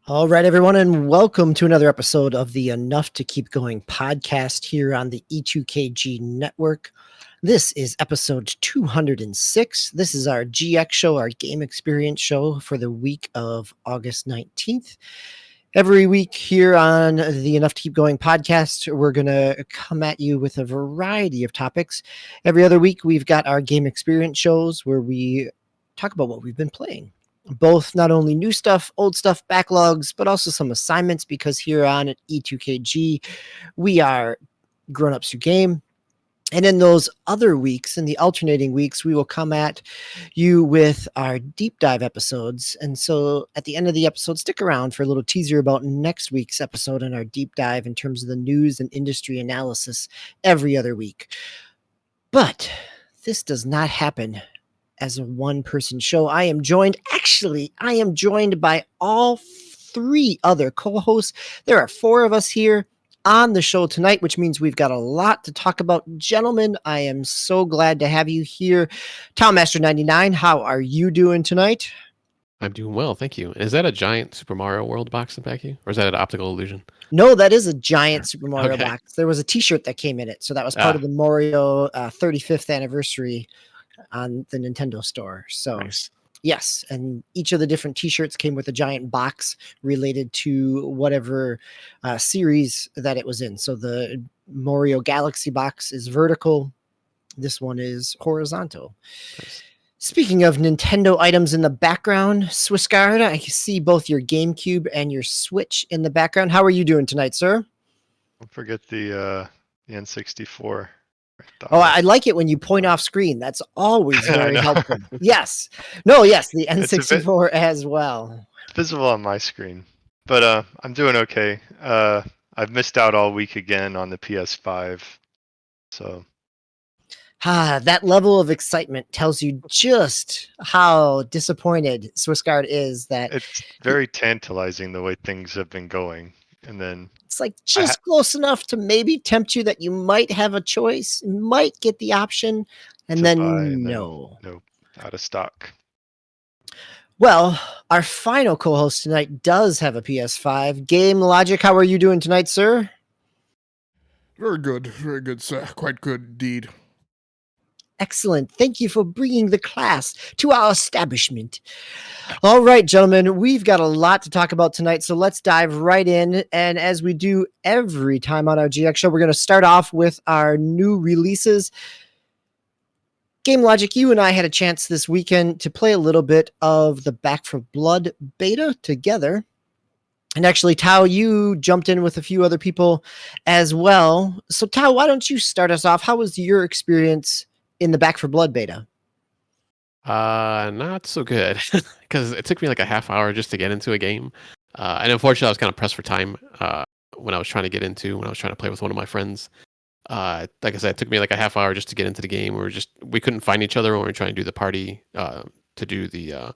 All right, everyone, and welcome to another episode of the Enough to Keep Going podcast here on the E2KG network. This is episode 206. This is our GX show, our game experience show for the week of August 19th. Every week here on the Enough to Keep Going podcast, we're going to come at you with a variety of topics. Every other week, we've got our game experience shows where we talk about what we've been playing. Both not only new stuff, old stuff, backlogs, but also some assignments, because here on E2KG, we are grown-ups who game. And in those other weeks, in the alternating weeks, we will come at you with our deep dive episodes. And so at the end of the episode, stick around for a little teaser about next week's episode and our deep dive in terms of the news and industry analysis every other week. But this does not happen as a one-person show. I am joined by all three other co-hosts. There are four of us here on the show tonight, which means we've got a lot to talk about. Gentlemen, I am so glad to have you here. Master99, how are you doing tonight? I'm doing well, thank you. Is that a giant Super Mario World box in back of you? Or is that an optical illusion? No, that is a giant Super Mario box. There was a t-shirt that came in it, so that was part of the Mario 35th anniversary on the Nintendo store. So nice. Yes, and each of the different t-shirts came with a giant box related to whatever series that it was in. So the Mario Galaxy box is vertical. This one is horizontal. Nice. Speaking of Nintendo items in the background, Swissguard, I see both your GameCube and your Switch in the background. How are you doing tonight, sir? Don't forget the N64. Oh, I like it when you point off screen. That's always very helpful. Yes. The N64 as well. Visible on my screen. But I'm doing okay. I've missed out all week again on the PS5. So that level of excitement tells you just how disappointed Swissguard is that it's very tantalizing the way things have been going. And then it's like just close enough to maybe tempt you that you might have a choice, might get the option, and then nope, out of stock. Well, our final co-host tonight does have a PS5. Game Logic, how are you doing tonight, sir? Very good, sir. Quite good indeed. Excellent. Thank you for bringing the class to our establishment. All right, gentlemen, we've got a lot to talk about tonight, so let's dive right in. And as we do every time on our GX show, we're going to start off with our new releases. Game Logic, you and I had a chance this weekend to play a little bit of the Back 4 Blood beta together. And actually, Tao, you jumped in with a few other people as well. So, Tao, why don't you start us off? How was your experience in the Back 4 Blood beta? Not so good, because it took me like a half hour just to get into a game. And unfortunately, I was kind of pressed for time when I was trying to play with one of my friends. Like I said, it took me like a half hour just to get into the game. We couldn't find each other when we were trying to do the party, to do the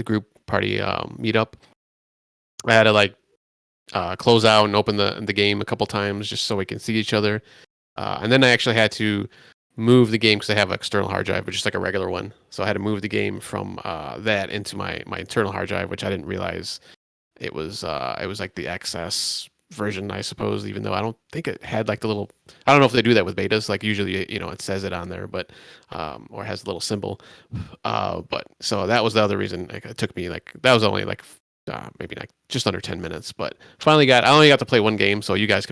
group party meetup. I had to close out and open the game a couple times just so we can see each other. And then I actually had to move the game because I have an external hard drive, but just like a regular one. So I had to move the game from that into my internal hard drive, which I didn't realize it was like the XS version, I suppose, even though I don't think it had like the little, I don't know if they do that with betas, like usually, it says it on there, but, or has a little symbol. But so that was the other reason. Like, it took me that was only maybe just under 10 minutes, but I only got to play one game. So you guys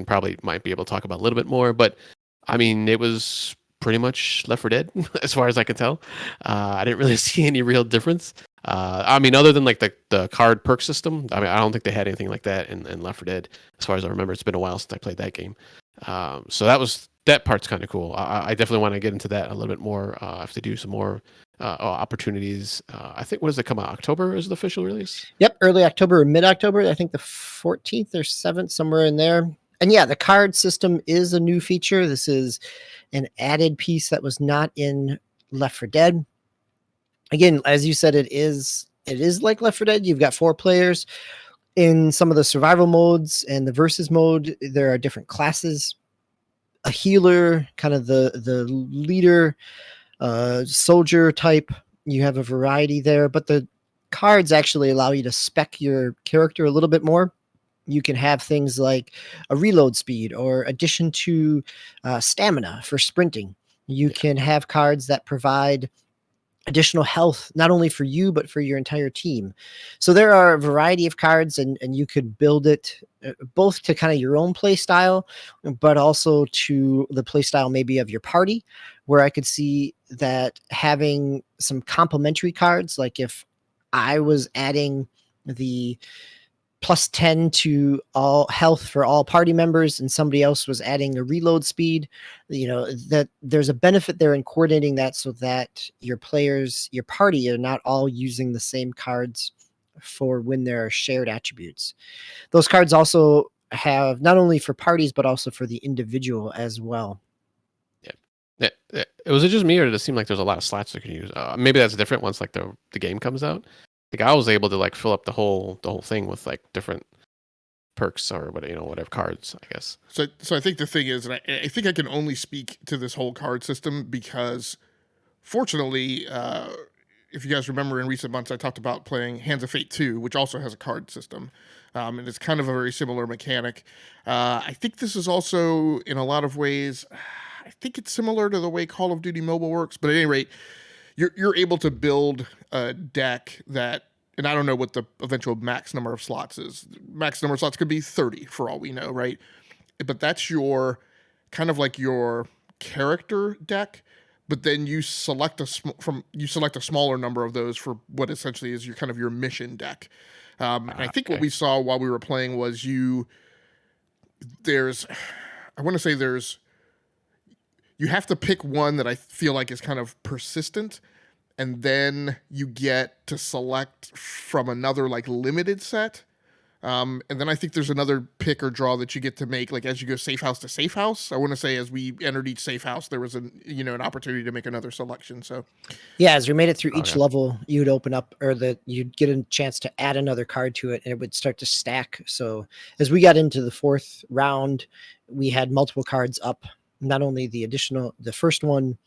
might be able to talk about a little bit more, but I mean, it was pretty much Left 4 Dead as far as I can tell. I didn't really see any real difference. I mean, other than like the card perk system, I mean, I don't think they had anything like that in Left 4 Dead. As far as I remember, it's been a while since I played that game. So that part's kind of cool. I definitely want to get into that a little bit more. I have to do some more opportunities. I think, what does it come out? October is the official release? Yep, early October or mid-October. I think the 14th or 7th, somewhere in there. And yeah, the card system is a new feature. This is an added piece that was not in Left 4 Dead. Again, as you said, it is like Left 4 Dead. You've got 4 players. In some of the survival modes and the versus mode, there are different classes. A healer, kind of the leader, soldier type. You have a variety there, but the cards actually allow you to spec your character a little bit more. You can have things like a reload speed or addition to stamina for sprinting. You can have cards that provide additional health, not only for you, but for your entire team. So there are a variety of cards, and you could build it both to kind of your own play style, but also to the play style maybe of your party, where I could see that having some complementary cards, like if I was adding the plus 10 to all health for all party members and somebody else was adding a reload speed, that there's a benefit there in coordinating that so that your players, your party, are not all using the same cards for when there are shared attributes. Those cards also have not only for parties but also for the individual as well. Was it just me, or did it seem like there's a lot of slots you can use? Maybe that's different once like the game comes out. Like I was able to like fill up the whole thing with like different perks or whatever cards, I guess. So I think the thing is, and I think I can only speak to this whole card system because, fortunately, if you guys remember in recent months, I talked about playing Hands of Fate 2, which also has a card system, and it's kind of a very similar mechanic. I think this is also, in a lot of ways, I think it's similar to the way Call of Duty Mobile works, but at any rate, you're able to build a deck that, and I don't know what the eventual max number of slots is. Max number of slots could be 30 for all we know, right? But that's your kind of like your character deck. But then you select a smaller number of those for what essentially is your kind of your mission deck. And I think what we saw while we were playing was you have to pick one that I feel like is kind of persistent, and then you get to select from another like limited set. And then I think there's another pick or draw that you get to make, like as you go safe house to safe house. I want to say as we entered each safe house, there was an opportunity to make another selection. So, yeah, as we made it through each level, you'd open up, or you'd get a chance to add another card to it, and it would start to stack. So as we got into the fourth round, we had multiple cards up, not only the first one,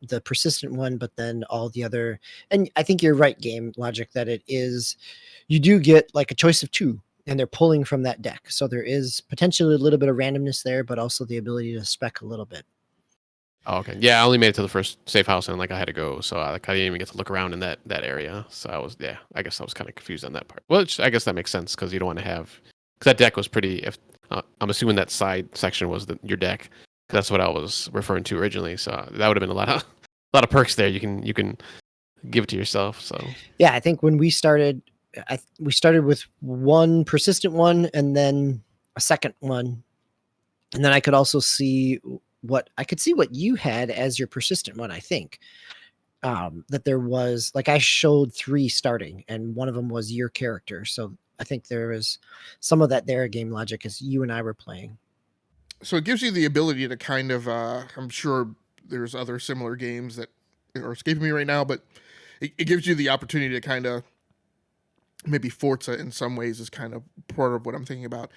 the persistent one, but then all the other. And I think you're right, Game Logic, that you do get like a choice of two, and they're pulling from that deck. So there is potentially a little bit of randomness there, but also the ability to spec a little bit. Oh, okay. Yeah, I only made it to the first safe house, and like I had to go, so I didn't even get to look around in that area. So I guess I was kind of confused on that part. Which I guess that makes sense because you don't want to have, because that deck was pretty. I'm assuming that side section was your deck. That's what I was referring to originally. So that would have been a lot of perks there. You can give it to yourself. So yeah, I think when we started, we started with one persistent one and then a second one, and then I could also see what you had as your persistent one. I think that there was, like, I showed 3 starting, and one of them was your character. So I think there is some of that there. Game Logic, as you and I were playing. So it gives you the ability to kind of, I'm sure there's other similar games that are escaping me right now, but it gives you the opportunity to kind of, maybe Forza in some ways is kind of part of what I'm thinking about,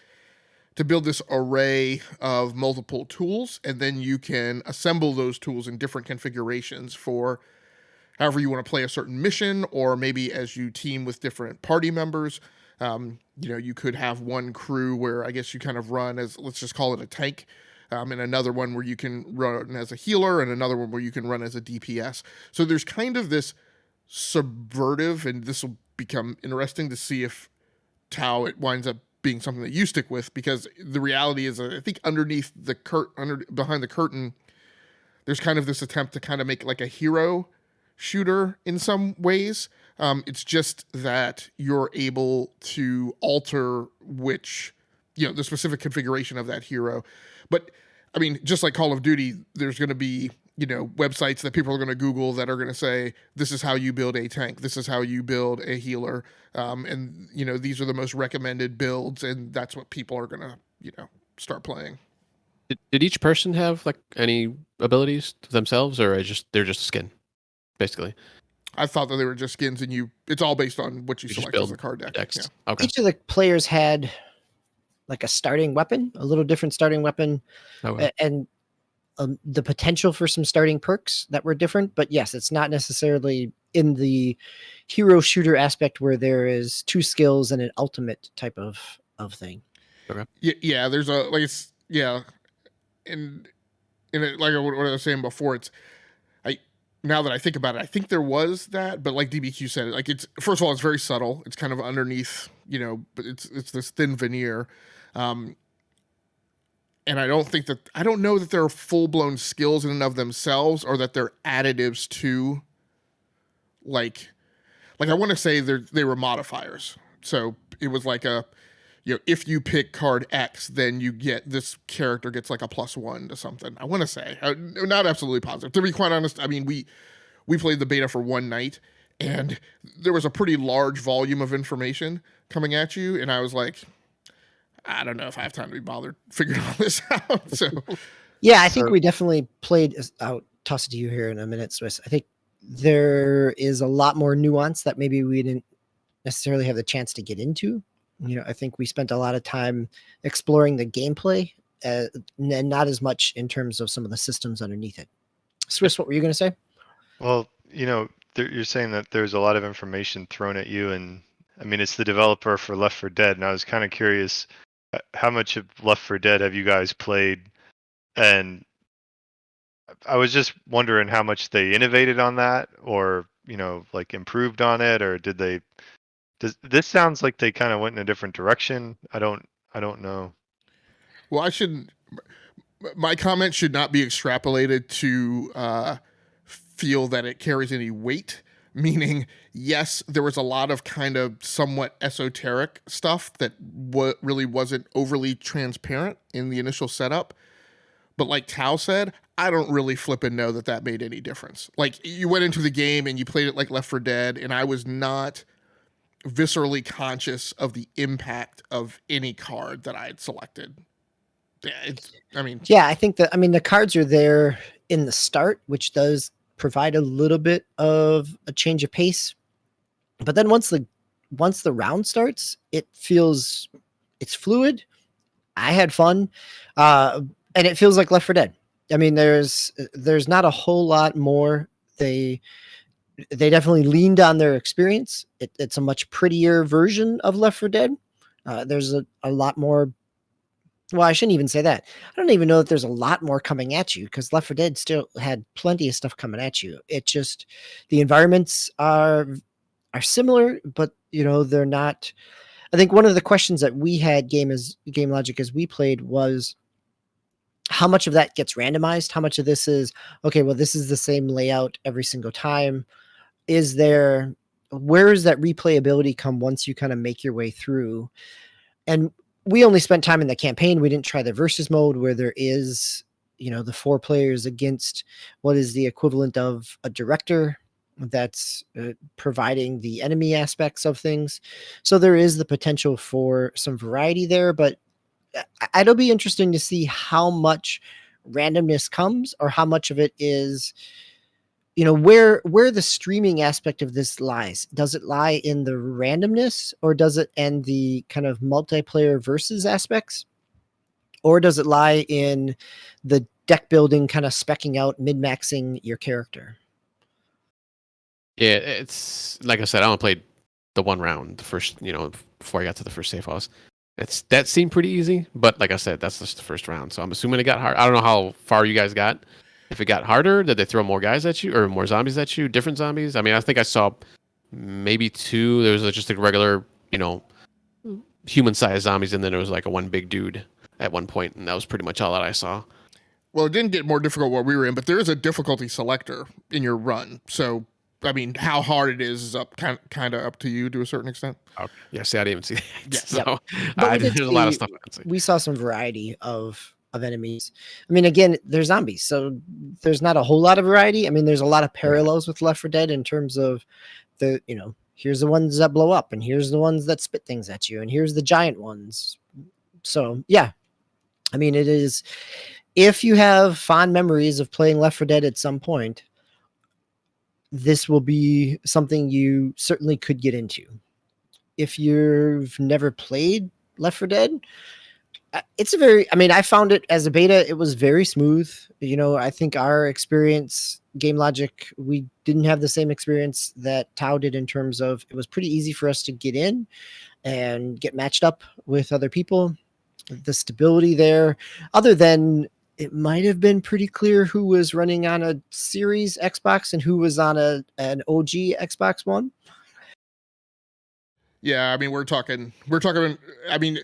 to build this array of multiple tools, and then you can assemble those tools in different configurations for however you want to play a certain mission, or maybe as you team with different party members. You could have one crew where I guess you kind of run as, let's just call it a tank, and another one where you can run as a healer, and another one where you can run as a DPS. So there's kind of this subvertive, and this will become interesting to see if Tau, it winds up being something that you stick with, because the reality is, I think underneath the behind the curtain, there's kind of this attempt to kind of make like a hero shooter in some ways. It's just that you're able to alter the specific configuration of that hero. But I mean, just like Call of Duty, there's going to be, websites that people are going to Google that are going to say, this is how you build a tank. This is how you build a healer. And these are the most recommended builds. And that's what people are going to, start playing. Did each person have like any abilities themselves, or they're just skin, basically? I thought that they were just skins, and it's all based on what you select as a card deck. Decks. Yeah. Okay. Each of the players had like a starting weapon, a little different starting weapon. Okay. And the potential for some starting perks that were different. But yes, it's not necessarily in the hero shooter aspect where there is 2 skills and an ultimate type of thing. Okay. Yeah, there's a like it's yeah, and like what I was saying before, it's now that I think about it, I think there was that, but like DBQ said, like it's first of all, it's very subtle. It's kind of underneath, but it's this thin veneer. And I don't know that they're full blown skills in and of themselves, or that they're additives to like I want to say they were modifiers. So it was like if you pick card X, then you get this character gets like a +1 to something. I want to say, not absolutely positive. To be quite honest, I mean we played the beta for one night, and there was a pretty large volume of information coming at you, and I was like, I don't know if I have time to be bothered figuring all this out. So yeah, I think we definitely played. I'll toss it to you here in a minute, Swiss. I think there is a lot more nuance that maybe we didn't necessarily have the chance to get into. I think we spent a lot of time exploring the gameplay and not as much in terms of some of the systems underneath it. Swiss, what were you going to say? Well, you're saying that there's a lot of information thrown at you, and I mean, it's the developer for Left 4 Dead, and I was kind of curious, how much of Left 4 Dead have you guys played? And I was just wondering how much they innovated on that, or like improved on it, or did they? This sounds like they kind of went in a different direction. I don't know. Well, my comment should not be extrapolated to feel that it carries any weight. Meaning, yes, there was a lot of kind of somewhat esoteric stuff that really wasn't overly transparent in the initial setup. But like Tao said, I don't really flippin' know that made any difference. Like, you went into the game and you played it like Left 4 Dead, and I was not viscerally conscious of the impact of any card that I had selected. Yeah, I think the cards are there in the start, which does provide a little bit of a change of pace. But then once the round starts, it's fluid. I had fun. And it feels like Left 4 Dead. I mean, there's not a whole lot more. They definitely leaned on their experience. It's a much prettier version of Left 4 Dead. There's a lot more. Well, I shouldn't even say that. I don't even know that there's a lot more coming at you, because Left 4 Dead still had plenty of stuff coming at you. It just, the environments are similar, but they're not. I think one of the questions that we had Game Logic as we played was, how much of that gets randomized? How much of this is, okay, well, this is the same layout every single time? Where is that replayability come once you kind of make your way through? And we only spent time in the campaign. We didn't try the versus mode where there is, the 4 players against what is the equivalent of a director that's providing the enemy aspects of things. So there is the potential for some variety there, but it'll be interesting to see how much randomness comes, or how much of it is, where the streaming aspect of this lies. Does it lie in the randomness, or does it end the kind of multiplayer versus aspects, or does it lie in the deck building, kind of specking out, min-maxing your character? Yeah, it's like I said, I only played the one round, the first, before I got to the first safe house. That seemed pretty easy, but like I said, that's just the first round. So I'm assuming it got hard. I don't know how far you guys got. If it got harder, did they throw more guys at you, or more zombies at you? Different zombies? I mean, I think I saw maybe 2. There was just a regular, human-sized zombies, and then there was like a one big dude at one point, and that was pretty much all that I saw. Well, it didn't get more difficult where we were in, but there is a difficulty selector in your run. So, I mean, how hard it is up kind of up to you to a certain extent. Okay. Yeah, see, I didn't even see that. Yeah. So But there's a lot of stuff I can see. We saw some variety of enemies. I mean, again, they're zombies, so there's not a whole lot of variety. I mean, there's a lot of parallels with Left 4 Dead in terms of the, here's the ones that blow up, and here's the ones that spit things at you, and here's the giant ones. So, yeah. I mean, it is, if you have fond memories of playing Left 4 Dead at some point, this will be something you certainly could get into. If you've never played Left 4 Dead, It's a very, I mean, I found it as a beta, it was very smooth. You know, I think our experience, Game Logic, we didn't have the same experience that Tau did in terms of it was pretty easy for us to get in and get matched up with other people. The stability there, other than it might have been pretty clear who was running on a Series Xbox and who was on an OG Xbox One. Yeah, I mean, we're talking. I mean,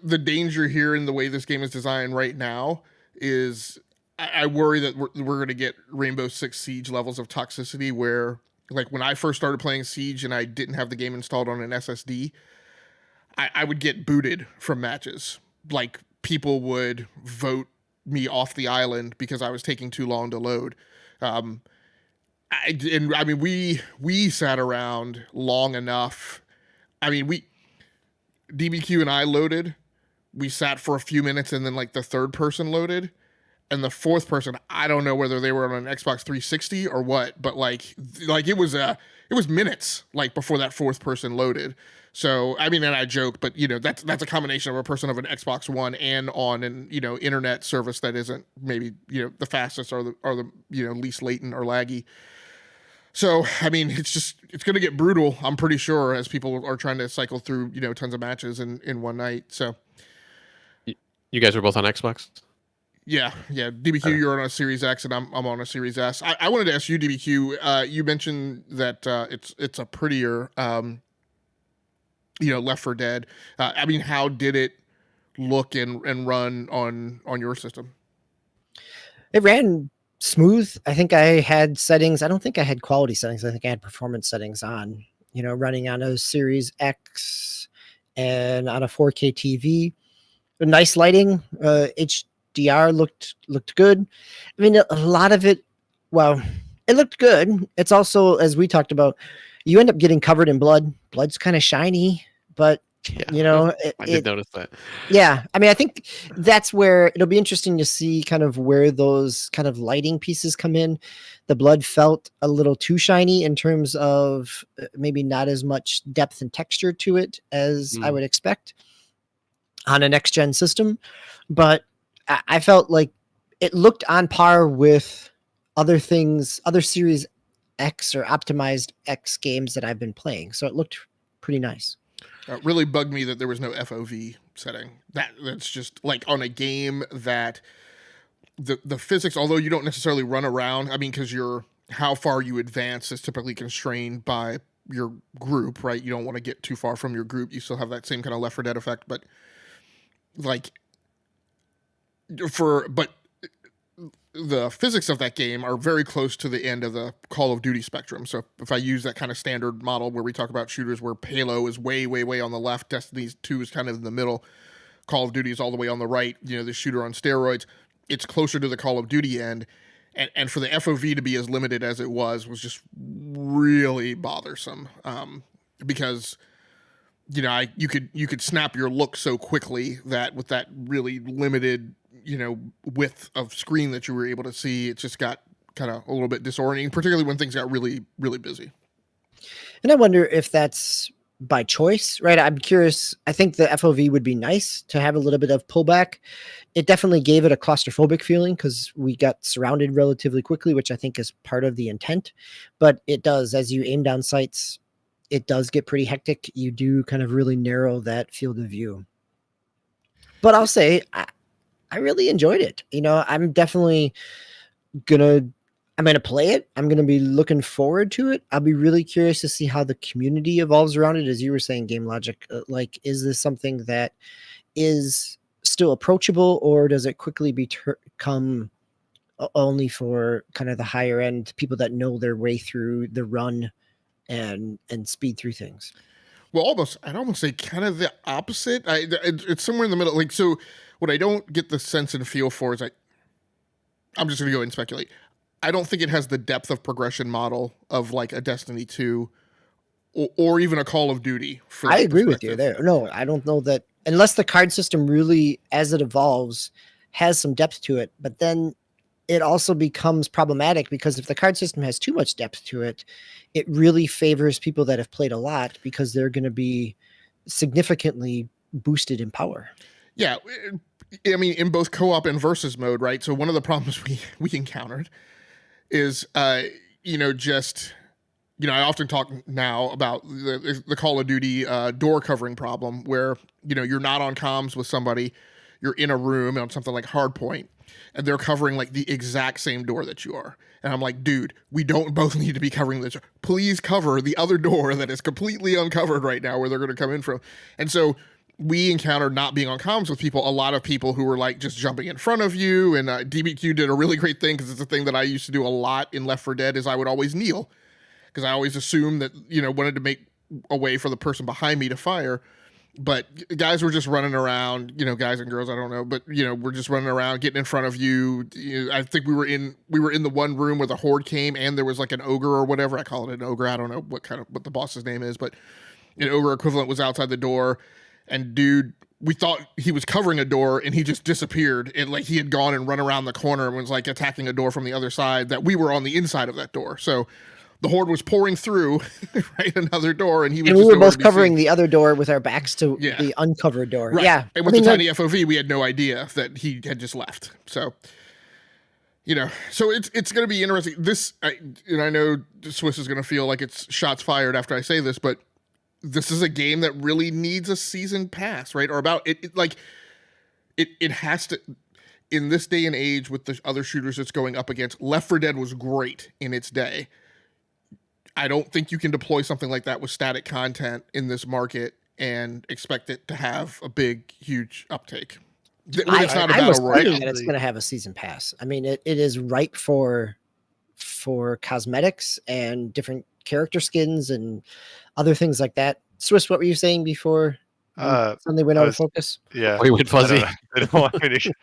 the danger here in the way this game is designed right now is I worry that we're going to get Rainbow Six Siege levels of toxicity where, like, when I first started playing Siege and I didn't have the game installed on an SSD, I would get booted from matches. Like, people would vote me off the island because I was taking too long to load. I mean, we sat around long enough. I mean, DBQ and I loaded. We sat for a few minutes, and then like the third person loaded, and the fourth person, I don't know whether they were on an Xbox 360 or what, but like it was minutes like before that fourth person loaded. So I mean, and I joke, but you know that's a combination of a person of an Xbox One and on an internet service that isn't maybe the fastest or the least latent or laggy. So, I mean, it's going to get brutal, I'm pretty sure, as people are trying to cycle through, tons of matches in one night. So, you guys are both on Xbox? yeah. DBQ, you're on a Series X, and I'm on a Series S. I wanted to ask you, DBQ, you mentioned that it's a prettier, Left 4 Dead. I mean, how did it look and run on your system? It ran smooth. I think I had settings. I don't think I had quality settings. I think I had performance settings on, running on a Series X and on a 4K TV. Nice lighting. HDR looked good. I mean, a lot of it, well, it looked good. It's also, as we talked about, you end up getting covered in blood. Blood's kind of shiny, but I did notice that. Yeah, I mean, I think that's where it'll be interesting to see kind of where those kind of lighting pieces come in. The blood felt a little too shiny in terms of maybe not as much depth and texture to it as I would expect on a next gen system, but I felt like it looked on par with other things, other Series X or optimized X games that I've been playing. So it looked pretty nice. It really bugged me that there was no FOV setting. That's just like on a game that the physics, although you don't necessarily run around, I mean, because how far you advance is typically constrained by your group, right? You don't want to get too far from your group. You still have that same kind of Left 4 Dead effect, but like the physics of that game are very close to the end of the Call of Duty spectrum. So if I use that kind of standard model where we talk about shooters where Halo is way, way, way on the left, Destiny 2 is kind of in the middle, Call of Duty is all the way on the right, the shooter on steroids, it's closer to the Call of Duty end. And for the FOV to be as limited as it was just really bothersome. Because you could snap your look so quickly that with that really limited width of screen that you were able to see, it just got kind of a little bit disorienting, particularly when things got really, really busy. And I wonder if that's by choice, right? I'm curious. I think the FOV would be nice to have a little bit of pullback. It definitely gave it a claustrophobic feeling because we got surrounded relatively quickly, which I think is part of the intent. But it does, as you aim down sights, it does get pretty hectic. You do kind of really narrow that field of view. But I'll say, I really enjoyed it. I'm definitely I'm gonna play it. I'm gonna be looking forward to it. I'll be really curious to see how the community evolves around it. As you were saying, Game Logic, like, is this something that is still approachable, or does it quickly become only for kind of the higher end people that know their way through the run and speed through things? Well, I'd almost say kind of the opposite. It's somewhere in the middle. Like, so what I don't get the sense and feel for is I'm just going to go and speculate. I don't think it has the depth of progression model of like a Destiny 2 or even a Call of Duty. I agree with you there. No, I don't know that unless the card system really, as it evolves, has some depth to it, but then it also becomes problematic because if the card system has too much depth to it, it really favors people that have played a lot because they're going to be significantly boosted in power. Yeah, I mean, in both co-op and versus mode, right? So one of the problems we encountered is, just, I often talk now about the Call of Duty door covering problem, where you're not on comms with somebody, you're in a room on something like Hardpoint, and they're covering like the exact same door that you are. And I'm like, dude, we don't both need to be covering this. Please cover the other door that is completely uncovered right now where they're going to come in from. And so we encountered, not being on comms with people, a lot of people who were like just jumping in front of you. And DBQ did a really great thing, because it's a thing that I used to do a lot in Left 4 Dead, is I would always kneel, because I always assumed that, wanted to make a way for the person behind me to fire. But guys were just running around, guys and girls, I don't know, but we're just running around, getting in front of you. I think we were in the one room where the horde came, and there was like an ogre or whatever. I call it an ogre. I don't know what the boss's name is, but an ogre equivalent was outside the door. And dude, we thought he was covering a door, and he just disappeared. And like he had gone and run around the corner and was like attacking a door from the other side, that we were on the inside of that door. So the horde was pouring through right another door, and we were both covering the other door with our backs to the uncovered door. Right. Yeah, and with the tiny FOV, we had no idea that he had just left. So, so it's going to be interesting. I know Swiss is going to feel like it's shots fired after I say this, but this is a game that really needs a season pass, right? Or about it it has to. In this day and age, with the other shooters it's going up against, Left 4 Dead was great in its day. I don't think you can deploy something like that with static content in this market and expect it to have a big, huge uptake. It's not a battle royale. That it's going to have a season pass. I mean, it is ripe for cosmetics and different character skins and other things like that. Swiss, what were you saying before suddenly went out of focus? Yeah, we went fuzzy. They don't want me to.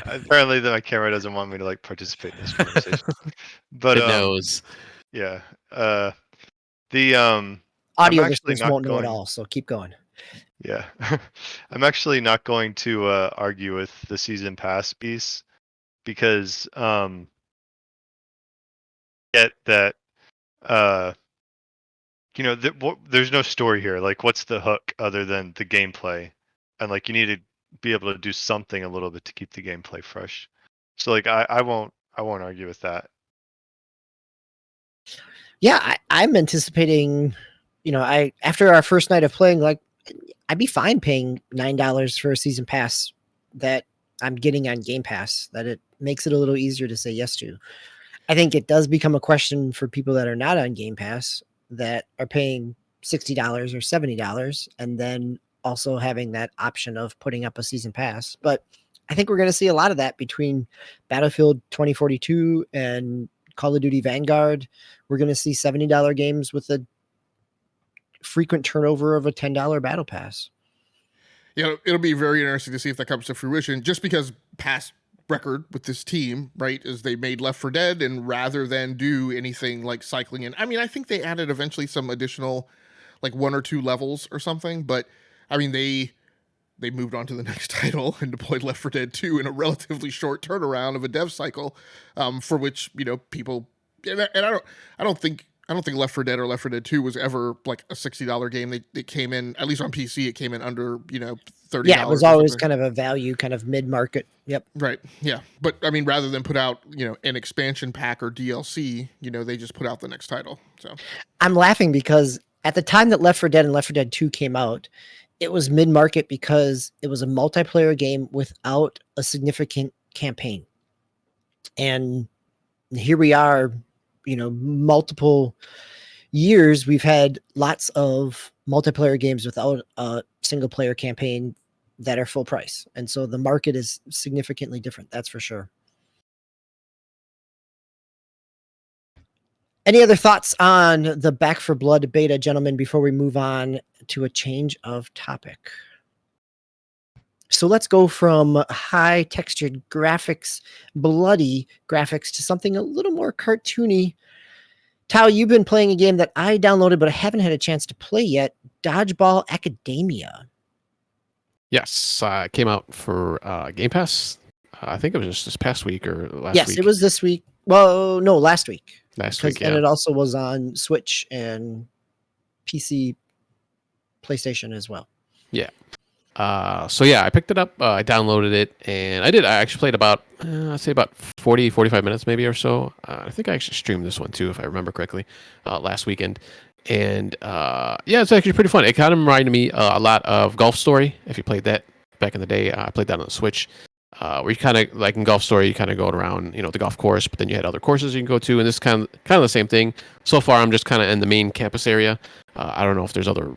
Apparently, my camera doesn't want me to participate in this conversation. But it knows. Yeah. Audio listeners won't know at all, so keep going. Yeah. I'm actually not going to argue with the season pass piece, because get that there's no story here. Like, what's the hook other than the gameplay? And like, you need to be able to do something a little bit to keep the gameplay fresh. So like, I won't argue with that. Yeah, I'm anticipating, after our first night of playing, like, I'd be fine paying $9 for a season pass that I'm getting on Game Pass, that it makes it a little easier to say yes to. I think it does become a question for people that are not on Game Pass, that are paying $60 or $70, and then also having that option of putting up a season pass. But I think we're going to see a lot of that between Battlefield 2042 and Call of Duty Vanguard. We're going to see $70 games with a frequent turnover of a $10 battle pass. Yeah, it'll be very interesting to see if that comes to fruition, just because past record with this team, right, is they made Left 4 Dead, and rather than do anything like cycling in, I mean, I think they added eventually some additional like 1 or 2 levels or something, but I mean, they moved on to the next title and deployed Left 4 Dead 2 in a relatively short turnaround of a dev cycle, for which people, and I don't think Left 4 Dead or Left 4 Dead 2 was ever like a $60 game. They came in, at least on PC, it came in under $30. Yeah, it was always kind of a value, kind of mid-market. Yep. Right. Yeah, but I mean, rather than put out an expansion pack or DLC, they just put out the next title. So I'm laughing because at the time that Left 4 Dead and Left 4 Dead 2 came out, it was mid-market because it was a multiplayer game without a significant campaign. And here we are, multiple years, we've had lots of multiplayer games without a single player campaign that are full price. And so the market is significantly different. That's for sure. Any other thoughts on the Back 4 Blood beta, gentlemen, before we move on to a change of topic? So let's go from high textured graphics, bloody graphics, to something a little more cartoony. Tao, you've been playing a game that I downloaded, but I haven't had a chance to play yet. Dodgeball Academia. Yes, it came out for Game Pass. I think it was just this past week or last week. Yes, it was this week. Well, no, last week. Last week, yeah. And it also was on Switch and PC, PlayStation as well. Yeah. So yeah, I picked it up. I downloaded it, and I actually played about I'd say about 40, 45 minutes maybe or so. I think I actually streamed this one too, if I remember correctly, last weekend. And yeah, it's actually pretty fun. It kind of reminded me a lot of Golf Story. If you played that back in the day, I played that on the Switch. Where you kind of like in Golf Story, you kind of go around, the golf course, but then you had other courses you can go to, and this is kind of the same thing. So far, I'm just kind of in the main campus area. I don't know if there's other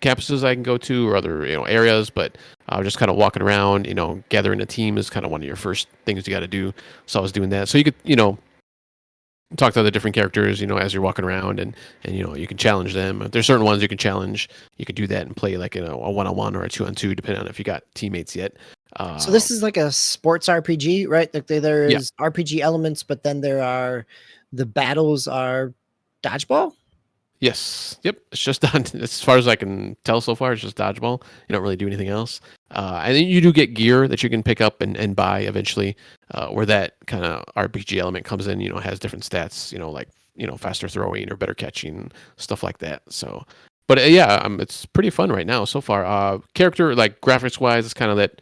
campuses I can go to or other areas, but just kind of walking around, gathering a team is kind of one of your first things you got to do. So I was doing that. So you could talk to other different characters, as you're walking around, and you can challenge them. If there's certain ones you can challenge, you could do that and play like a 1-on-1 or a 2-on-2, depending on if you got teammates yet. So this is like a sports RPG, right? Like there Yeah. is RPG elements, but then the battles are dodgeball. Yes. Yep. It's just as far as I can tell so far, it's just dodgeball. You don't really do anything else. And then you do get gear that you can pick up and buy eventually, where that kind of RPG element comes in. Has different stats. Like faster throwing or better catching, stuff like that. So, but yeah, it's pretty fun right now so far. Character like graphics wise, it's kind of that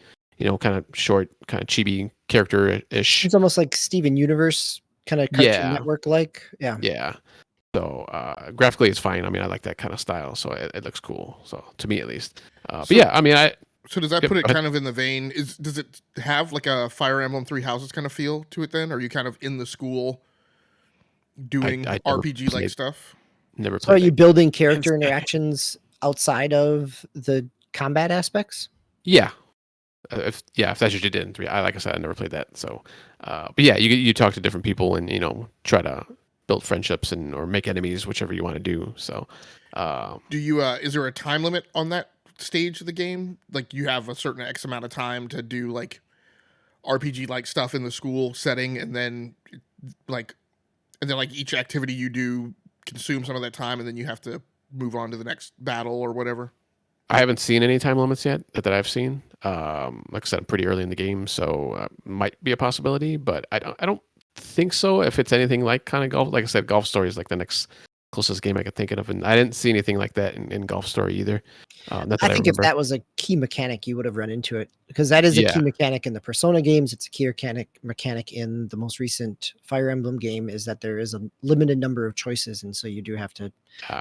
kind of short, kind of chibi character ish. It's almost like Steven Universe, kind of Cartoon Yeah. Network like. Yeah. Yeah. So graphically, it's fine. I mean, I like that kind of style, so it looks cool. So to me, at least. But yeah, I mean, So does that Yep, put it go ahead. kind of in the vein? Does it have like a Fire Emblem Three Houses kind of feel to it? Then, or are you kind of in the school doing I never RPG like played- stuff? never So are played. you building character interactions outside of the combat aspects? Yeah. If that's what you did in 3, like I said, I never played that. So, but yeah, you talk to different people and try to build friendships or make enemies, whichever you want to do. So, Do you? Is there a time limit on that stage of the game? Like you have a certain X amount of time to do like RPG like stuff in the school setting, and then like each activity you do consumes some of that time, and then you have to move on to the next battle or whatever. I haven't seen any time limits yet that I've seen. Like I said, I'm pretty early in the game, so might be a possibility, but I don't think so. If it's anything like kind of golf, like I said, Golf Story is like the next closest game I could think of, and I didn't see anything like that in Golf Story either. Not that I I think if remember. that was a key mechanic, you would have run into it, because that is a key Yeah. mechanic in the Persona games. It's a key mechanic in the most recent Fire Emblem game, is that there is a limited number of choices, and so you do have to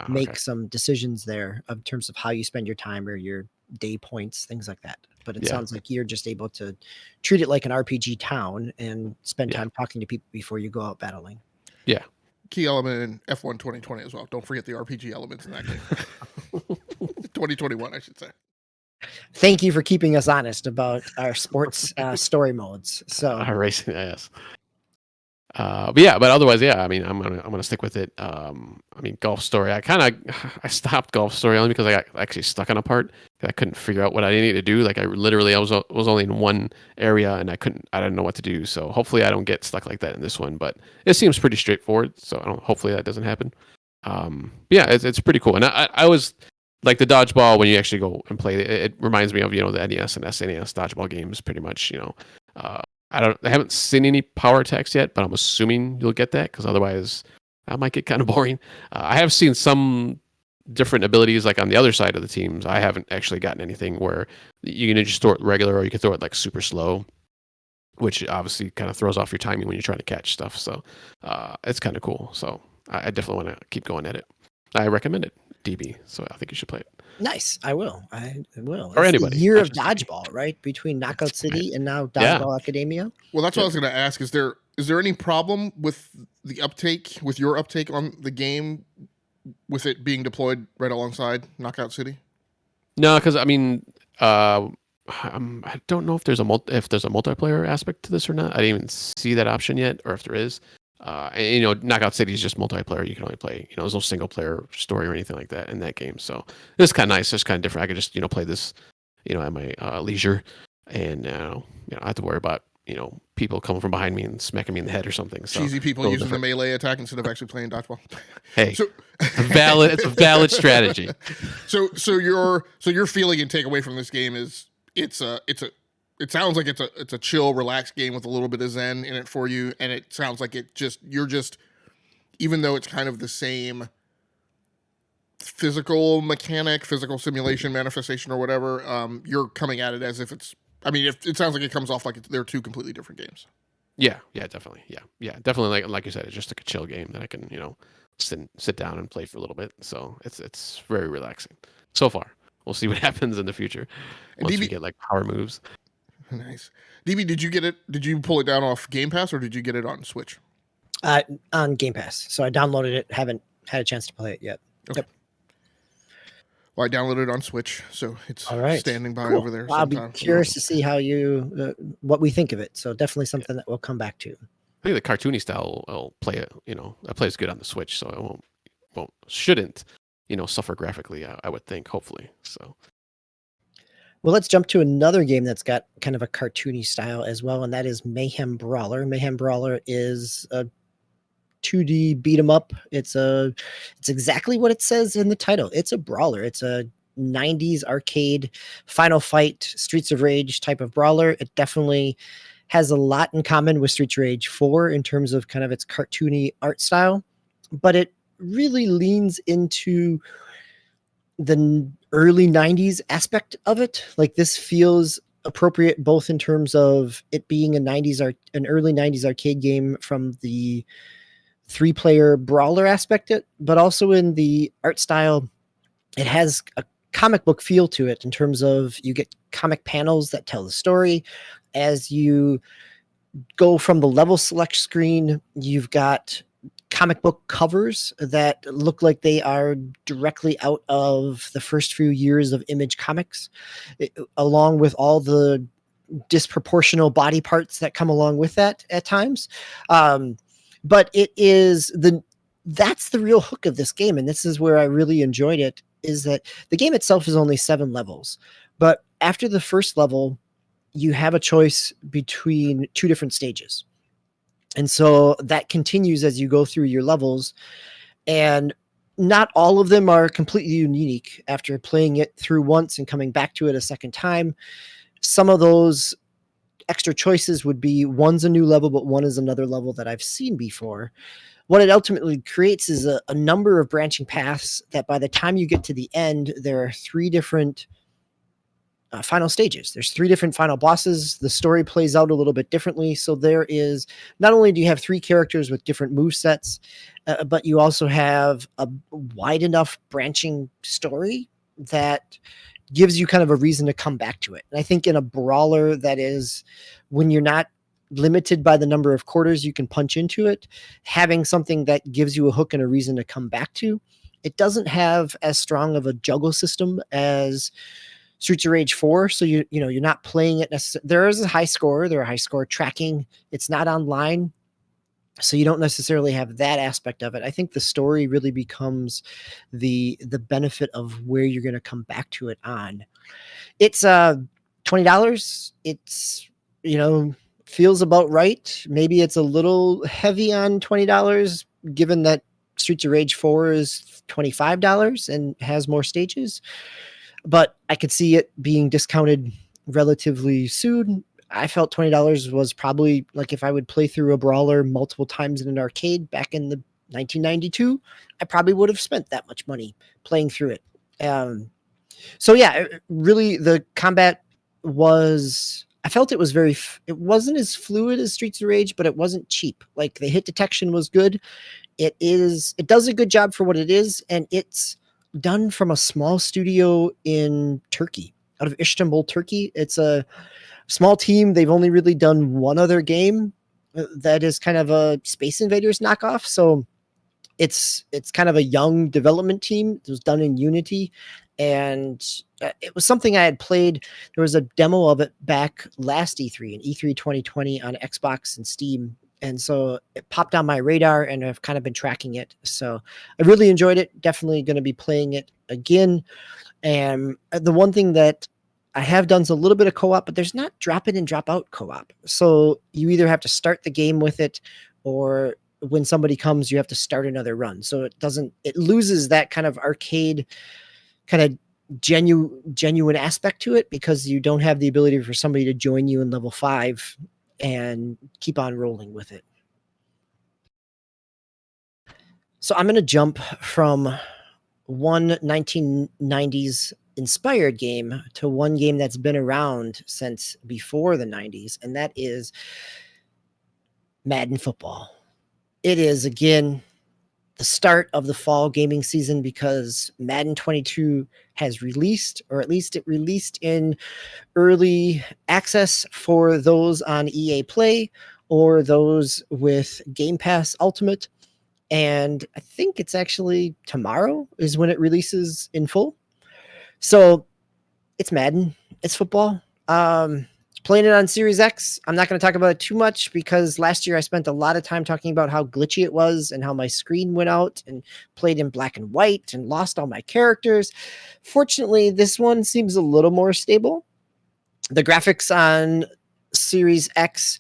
make Okay. some decisions there in terms of how you spend your time or your day points, things like that. But it Yeah. sounds like you're just able to treat it like an RPG town and spend Yeah. time talking to people before you go out battling. Key element in F1 2020 as well. Don't forget the RPG elements in that game. 2021, I should say. Thank you for keeping us honest about our sports story modes. So Racing, yes. But otherwise, yeah. I mean, I'm gonna stick with it. I mean, Golf Story. I stopped Golf Story only because I got actually stuck on a part. I couldn't figure out what I needed to do. Like I was only in one area and I didn't know what to do. So hopefully I don't get stuck like that in this one. But it seems pretty straightforward. So hopefully that doesn't happen. Yeah, it's pretty cool. And I was like the dodgeball when you actually go and play it. It reminds me of the NES and SNES dodgeball games pretty much. I haven't seen any power attacks yet, but I'm assuming you'll get that because otherwise that might get kind of boring. I have seen some different abilities like on the other side of the teams. I haven't actually gotten anything where you can just throw it regular or you can throw it like super slow, which obviously kind of throws off your timing when you're trying to catch stuff. So it's kind of cool. So I definitely want to keep going at it. I recommend it, DB. So I think you should play it. nice. I will. I will. Or It's anybody, the year I of should say. dodgeball, right? Between Knockout That's right. City and now Yeah. Dodgeball Academia. Well, that's what I was going to ask. Is there any problem with the uptake, with your uptake on the game, with it being deployed right alongside Knockout City? No, because I mean, I don't know if there's a multiplayer aspect to this or not. I didn't even see that option yet, or if there is. And, Knockout City is just multiplayer. You can only play. There's no single player story or anything like that in that game. So it's kind of nice. It's kind of different. I could just play this, at my leisure, and I don't have to worry about people coming from behind me and smacking me in the head or something. So Cheesy people little using different. the melee attack instead of actually playing dodgeball. Hey, So, it's a valid strategy. so your feeling and takeaway from this game is it sounds like it's a chill, relaxed game with a little bit of zen in it for you, and it sounds like you're just even though it's kind of the same physical mechanic, physical simulation, manifestation, or whatever, you're coming at it as if it's. I mean, if it sounds like it comes off like they're two completely different games. Yeah, definitely. Yeah, definitely. Like you said, it's just like a chill game that I can sit down and play for a little bit. So it's very relaxing so far. We'll see what happens in the future And once DB, we get like power moves. nice. DB, did you get it? Did you pull it down off Game Pass or did you get it on Switch? On Game Pass. So I downloaded it. Haven't had a chance to play it yet. Okay. Yep. Well, I downloaded it on Switch, so it's All right. standing by Cool. over there. Well, I'll be sometime. curious to see how what we think of it. So definitely something that we'll come back to. I think the cartoony style will play it. That plays good on the Switch, so it shouldn't suffer graphically. I would think, hopefully. So. Well, let's jump to another game that's got kind of a cartoony style as well, and that is Mayhem Brawler. Mayhem Brawler is a 2D beat 'em up. It's exactly what it says in the title. It's a brawler. It's a 90s arcade Final Fight Streets of Rage type of brawler. It definitely has a lot in common with Streets of Rage 4 in terms of kind of its cartoony art style, but it really leans into the early 90s aspect of it. Like, this feels appropriate both in terms of it being an early 90s arcade game from the 3-player brawler aspect, but also in the art style. It has a comic book feel to it in terms of you get comic panels that tell the story. As you go from the level select screen, you've got comic book covers that look like they are directly out of the first few years of Image Comics, along with all the disproportional body parts that come along with that at times. But that's the real hook of this game. And this is where I really enjoyed it, is that the game itself is only 7 levels. But after the first level, you have a choice between 2 different stages. And so that continues as you go through your levels. And not all of them are completely unique. After playing it through once and coming back to it a second time, some of those extra choices would be one's a new level, but one is another level that I've seen before. What it ultimately creates is a number of branching paths that by the time you get to the end, there are 3 different final stages. There's 3 different final bosses. The story plays out a little bit differently. So there is, not only do you have 3 characters with different movesets, but you also have a wide enough branching story that gives you kind of a reason to come back to it. And I think in a brawler, that is, when you're not limited by the number of quarters you can punch into it, having something that gives you a hook and a reason to come back to. It doesn't have as strong of a juggle system as Streets of Rage 4, so you're not playing it necessarily. There is a high score, there are high score tracking. It's not online, so you don't necessarily have that aspect of it. I think the story really becomes the benefit of where you're going to come back to it on. It's $20. It's feels about right. Maybe it's a little heavy on $20, given that Streets of Rage 4 is $25 and has more stages. But I could see it being discounted relatively soon. I felt $20 was probably, like, if I would play through a brawler multiple times in an arcade back in the 1992, I probably would have spent that much money playing through it. So yeah, really the combat was, I felt it was it wasn't as fluid as Streets of Rage, but it wasn't cheap. Like, the hit detection was good. It does a good job for what it is, and it's done from a small studio in Turkey, out of Istanbul, Turkey. It's a small team. They've only really done one other game that is kind of a Space Invaders knockoff. So it's kind of a young development team. It was done in Unity, and it was something I had played. There was a demo of it back last E3, in E3 2020 on Xbox and Steam. And so it popped on my radar, and I've kind of been tracking it. So I really enjoyed it. Definitely going to be playing it again. And the one thing that I have done is a little bit of co-op, but there's not drop in and drop out co-op. So you either have to start the game with it, or when somebody comes, you have to start another run. So it loses that kind of arcade kind of genuine aspect to it, because you don't have the ability for somebody to join you in level 5 and keep on rolling with it. So I'm going to jump from one 1990s inspired game to one game that's been around since before the 90s, and that is Madden football. It is, again, the start of the fall gaming season because Madden 22 has released, or at least it released in early access for those on EA Play or those with Game Pass Ultimate. And I think it's actually tomorrow is when it releases in full. So it's Madden, it's football. Playing it on Series X. I'm not going to talk about it too much because last year I spent a lot of time talking about how glitchy it was and how my screen went out and played in black and white and lost all my characters. Fortunately, this one seems a little more stable. The graphics on Series X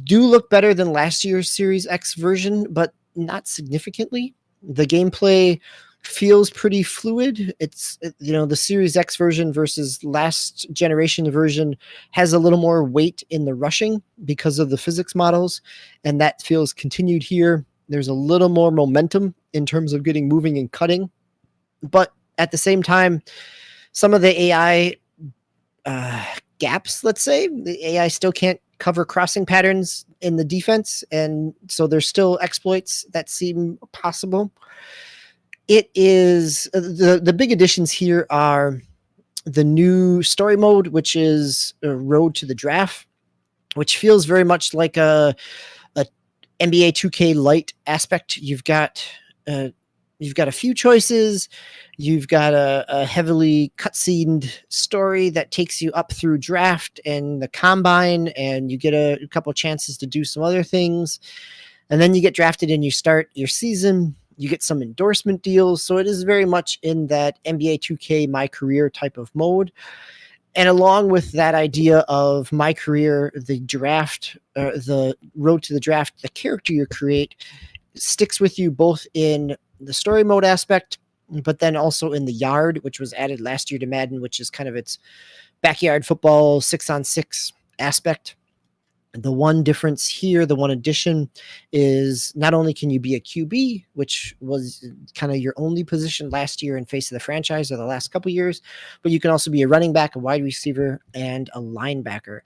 do look better than last year's Series X version, but not significantly. The gameplay feels pretty fluid. It's, the Series X version versus last generation version has a little more weight in the rushing because of the physics models, and that feels continued here. There's a little more momentum in terms of getting moving and cutting, but at the same time, some of the AI gaps, let's say, the AI still can't cover crossing patterns in the defense, and so there's still exploits that seem possible. It is the big additions here are the new story mode, which is a Road to the Draft, which feels very much like a NBA 2K light aspect. You've got a few choices. You've got a heavily cutscened story that takes you up through draft and the combine, and you get a couple chances to do some other things. And then you get drafted and you start your season. You get some endorsement deals. So it is very much in that NBA 2K My Career type of mode. And along with that idea of My Career, the draft, the Road to the Draft, the character you create sticks with you both in the story mode aspect, but then also in the yard, which was added last year to Madden, which is kind of its backyard football 6-on-6 aspect. The one difference here, the one addition, is not only can you be a QB, which was kind of your only position last year in face of the franchise or the last couple years, but you can also be a running back, a wide receiver, and a linebacker.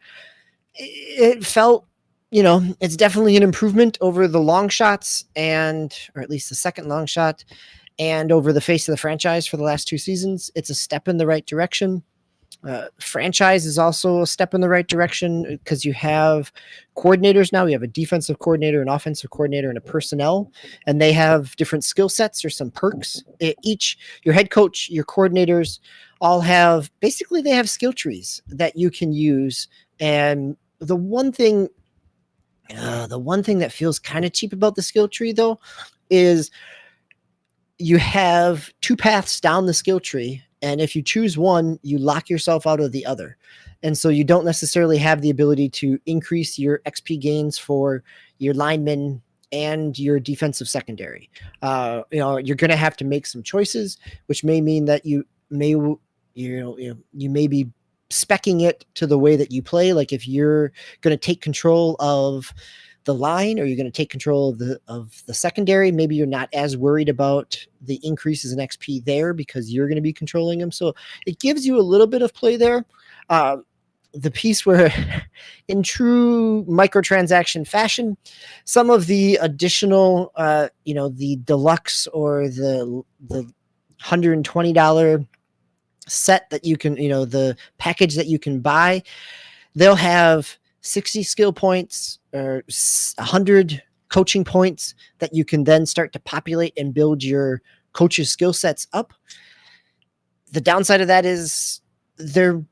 It felt, it's definitely an improvement over the long shots or at least the second long shot, and over the face of the franchise for the last 2 seasons. It's a step in the right direction. Franchise is also a step in the right direction because you have coordinators now. You have a defensive coordinator, an offensive coordinator, and a personnel, and they have different skill sets or some perks. Your head coach, your coordinators all have, basically they have skill trees that you can use. And the one thing that feels kind of cheap about the skill tree though is you have 2 paths down the skill tree, and if you choose one, you lock yourself out of the other. And so you don't necessarily have the ability to increase your XP gains for your linemen and your defensive secondary. You're going to have to make some choices, which may mean that you may be speccing it to the way that you play. Like if you're going to take control of the line, or you're going to take control of the secondary, maybe you're not as worried about the increases in XP there because you're going to be controlling them. So it gives you a little bit of play there. The piece where in true microtransaction fashion, some of the additional, the deluxe or the $120 set that you can, the package that you can buy, they'll have 60 skill points or 100 coaching points that you can then start to populate and build your coach's skill sets up. The downside of that is they're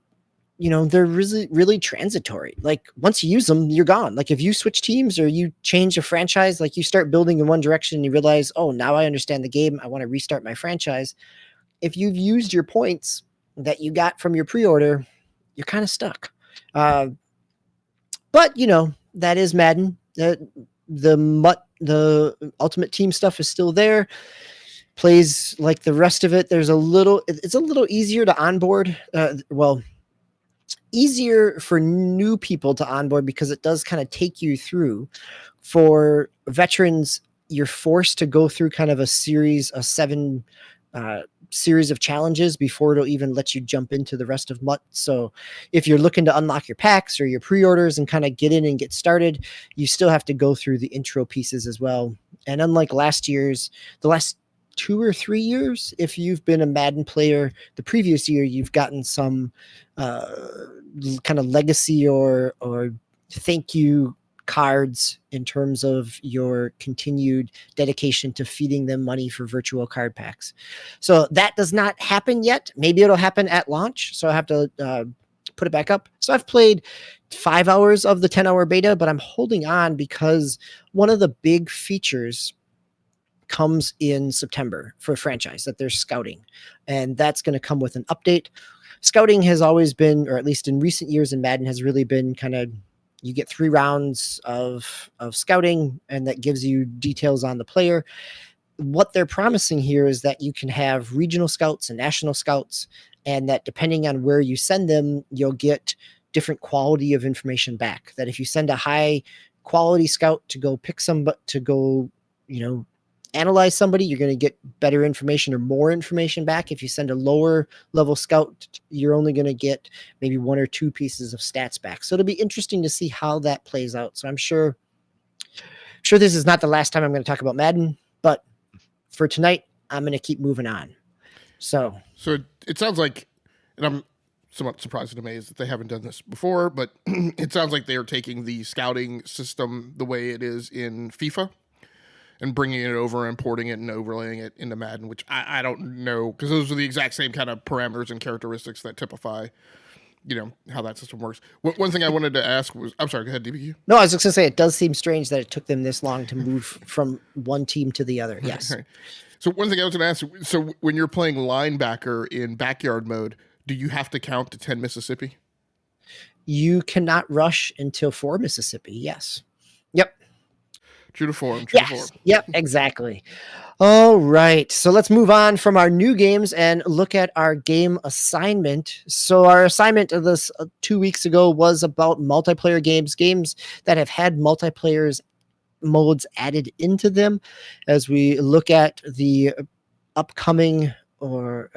really, really transitory. Like once you use them, you're gone. Like if you switch teams or you change a franchise, like you start building in one direction and you realize, oh, now I understand the game, I want to restart my franchise. If you've used your points that you got from your pre-order, you're kind of stuck. But that is Madden. The Ultimate Team stuff is still there. Plays like the rest of it. It's a little easier to onboard. Easier for new people to onboard because it does kind of take you through. For veterans, you're forced to go through kind of a series of 7 series of challenges before it'll even let you jump into the rest of MUT. So if you're looking to unlock your packs or your pre-orders and kind of get in and get started, you still have to go through the intro pieces as well. And unlike the last 2 or 3 years, if you've been a Madden player the previous year, you've gotten some kind of legacy or thank you cards in terms of your continued dedication to feeding them money for virtual card packs. So that does not happen yet. Maybe it'll happen at launch. So I have to put it back up. So I've played 5 hours of the 10-hour beta, but I'm holding on because one of the big features comes in September for a franchise that they're scouting, and that's going to come with an update. Scouting has always been, or at least in recent years in Madden, has really been kind of, you get 3 rounds of scouting, and that gives you details on the player. What they're promising here is that you can have regional scouts and national scouts, and that depending on where you send them, you'll get different quality of information back. That if you send a high quality scout to go pick some, but to go, analyze somebody, you're going to get better information or more information back. If you send a lower level scout, you're only going to get maybe 1 or 2 pieces of stats back. So it'll be interesting to see how that plays out. So I'm sure this is not the last time I'm going to talk about Madden, but for tonight, I'm going to keep moving on. So it sounds like, and I'm somewhat surprised and amazed that they haven't done this before, but it sounds like they are taking the scouting system the way it is in FIFA and bringing it over, importing it, and overlaying it into Madden, which I don't know, because those are the exact same kind of parameters and characteristics that typify, how that system works. One thing I wanted to ask was, I'm sorry, go ahead, DBQ. No, I was just going to say, it does seem strange that it took them this long to move from one team to the other. Yes. Right. So one thing I was going to ask, so when you're playing linebacker in backyard mode, do you have to count to 10 Mississippi? You cannot rush until 4 Mississippi. Yes. Yep. True to form. Yep, exactly. All right. So let's move on from our new games and look at our game assignment. So our assignment of this 2 weeks ago was about multiplayer games that have had multiplayer modes added into them, as we look at the upcoming or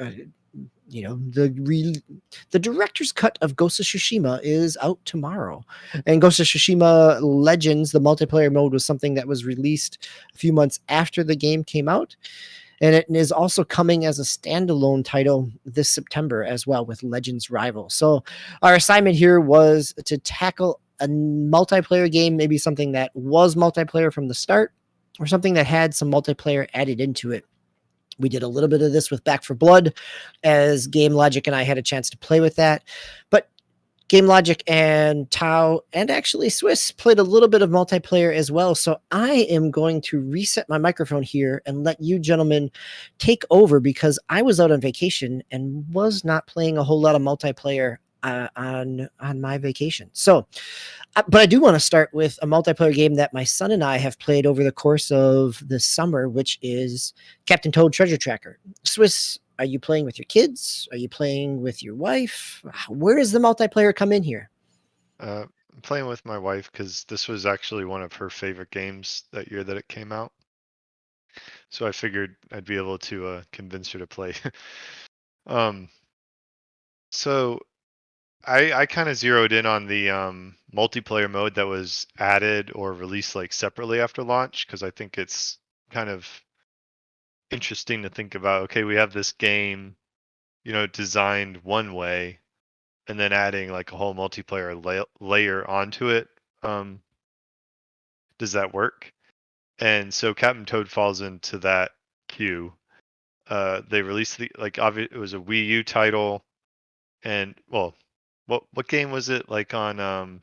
the director's cut of Ghost of Tsushima is out tomorrow. And Ghost of Tsushima Legends, the multiplayer mode, was something that was released a few months after the game came out. And it is also coming as a standalone title this September as well with Legends Rival. So our assignment here was to tackle a multiplayer game, maybe something that was multiplayer from the start or something that had some multiplayer added into it. We did a little bit of this with Back 4 Blood, as Game Logic and I had a chance to play with that. But Game Logic and Tao and actually Swiss played a little bit of multiplayer as well. So I am going to reset my microphone here and let you gentlemen take over, because I was out on vacation and was not playing a whole lot of multiplayer on my vacation. So, but I do want to start with a multiplayer game that my son and I have played over the course of the summer, which is Captain Toad Treasure Tracker. Swiss, are you playing with your kids? Are you playing with your wife? Where does the multiplayer come in here? I'm playing with my wife because this was actually one of her favorite games that year that it came out. So I figured I'd be able to convince her to play. So I kind of zeroed in on the multiplayer mode that was added or released like separately after launch, because I think it's kind of interesting to think about. Okay, we have this game, designed one way, and then adding like a whole multiplayer layer onto it. Does that work? And so Captain Toad falls into that queue. They released it was a Wii U title, and well, what game was it? Like on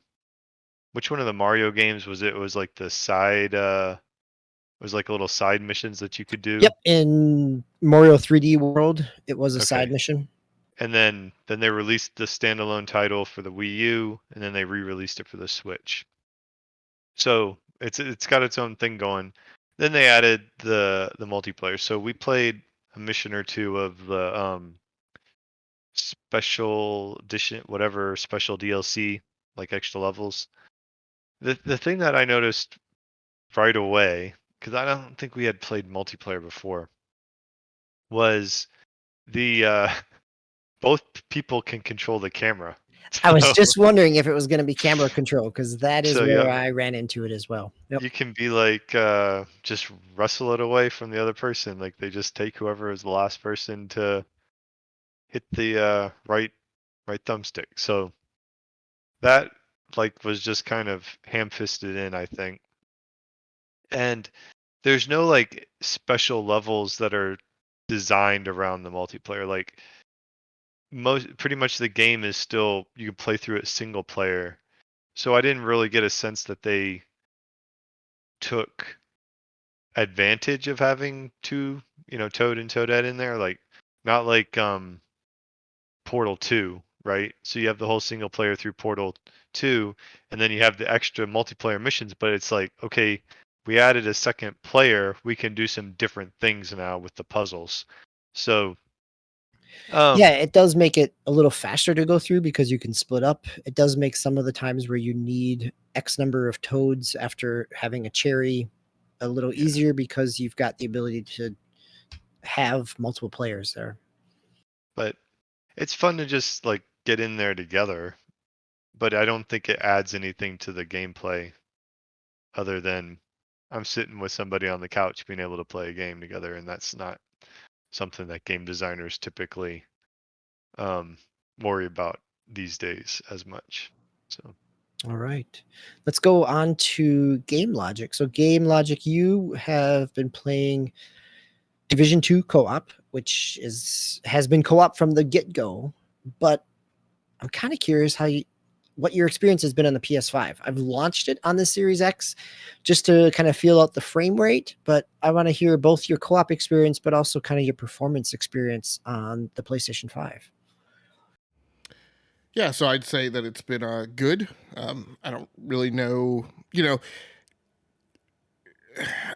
which one of the Mario games was it? It was like the side it was like little side missions that you could do. Yep, in Mario 3D World, it was a side mission. And then they released the standalone title for the Wii U, and then they re-released it for the Switch. So it's got its own thing going. Then they added the multiplayer. So we played a mission or two of the special edition, whatever special DLC, like extra levels. The thing that I noticed right away, because I don't think we had played multiplayer before, was the both people can control the camera. I was So- just wondering if it was going to be camera control, because that is So, where yeah. I ran into it as well. Yep. You can be like just wrestle it away from the other person. Like they just take whoever is the last person to hit the right thumbstick. So that like was just kind of ham-fisted in, I think. And there's no like special levels that are designed around the multiplayer. Like pretty much the game is still, you can play through it single player. So I didn't really get a sense that they took advantage of having two, Toad and Toadette in there. Like not like Portal 2, right? So you have the whole single player through Portal 2, and then you have the extra multiplayer missions, but it's like, okay, we added a second player, we can do some different things now with the puzzles. So Yeah, it does make it a little faster to go through because you can split up. It does make some of the times where you need X number of toads after having a cherry a little easier because you've got the ability to have multiple players there. but it's fun to just like get in there together, but I don't think it adds anything to the gameplay other than I'm sitting with somebody on the couch being able to play a game together, and that's not something that game designers typically worry about these days as much. So All right. Let's go on to Game Logic. So Game Logic, you have been playing Division 2 co-op, which has been co-op from the get-go, but I'm kind of curious what your experience has been on the PS5. I've launched it on the Series X just to kind of feel out the frame rate, but I want to hear both your co-op experience, but also kind of your performance experience on the PlayStation 5. Yeah, so I'd say that it's been good. I don't really know,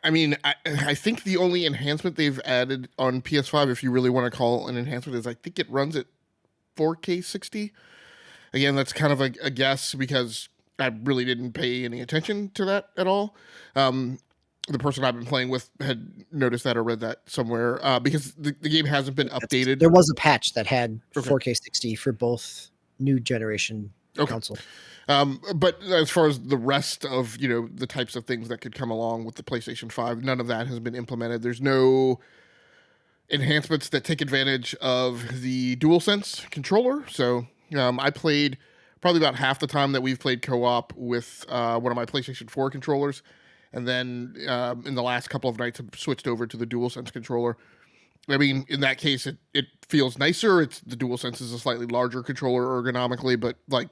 I mean, I think the only enhancement they've added on PS5, if you really want to call an enhancement, is I think it runs at 4K 60. Again, that's kind of a guess because I really didn't pay any attention to that at all. The person I've been playing with had noticed that or read that somewhere because the game hasn't been updated. There was a patch that had Okay. 4K 60 for both new generation consoles. But as far as the rest of, the types of things that could come along with the PlayStation 5, none of that has been implemented. There's no enhancements that take advantage of the DualSense controller. So I played probably about half the time that we've played co-op with one of my PlayStation 4 controllers. And then in the last couple of nights, I've switched over to the DualSense controller. I mean, in that case, it feels nicer. The DualSense is a slightly larger controller ergonomically, but like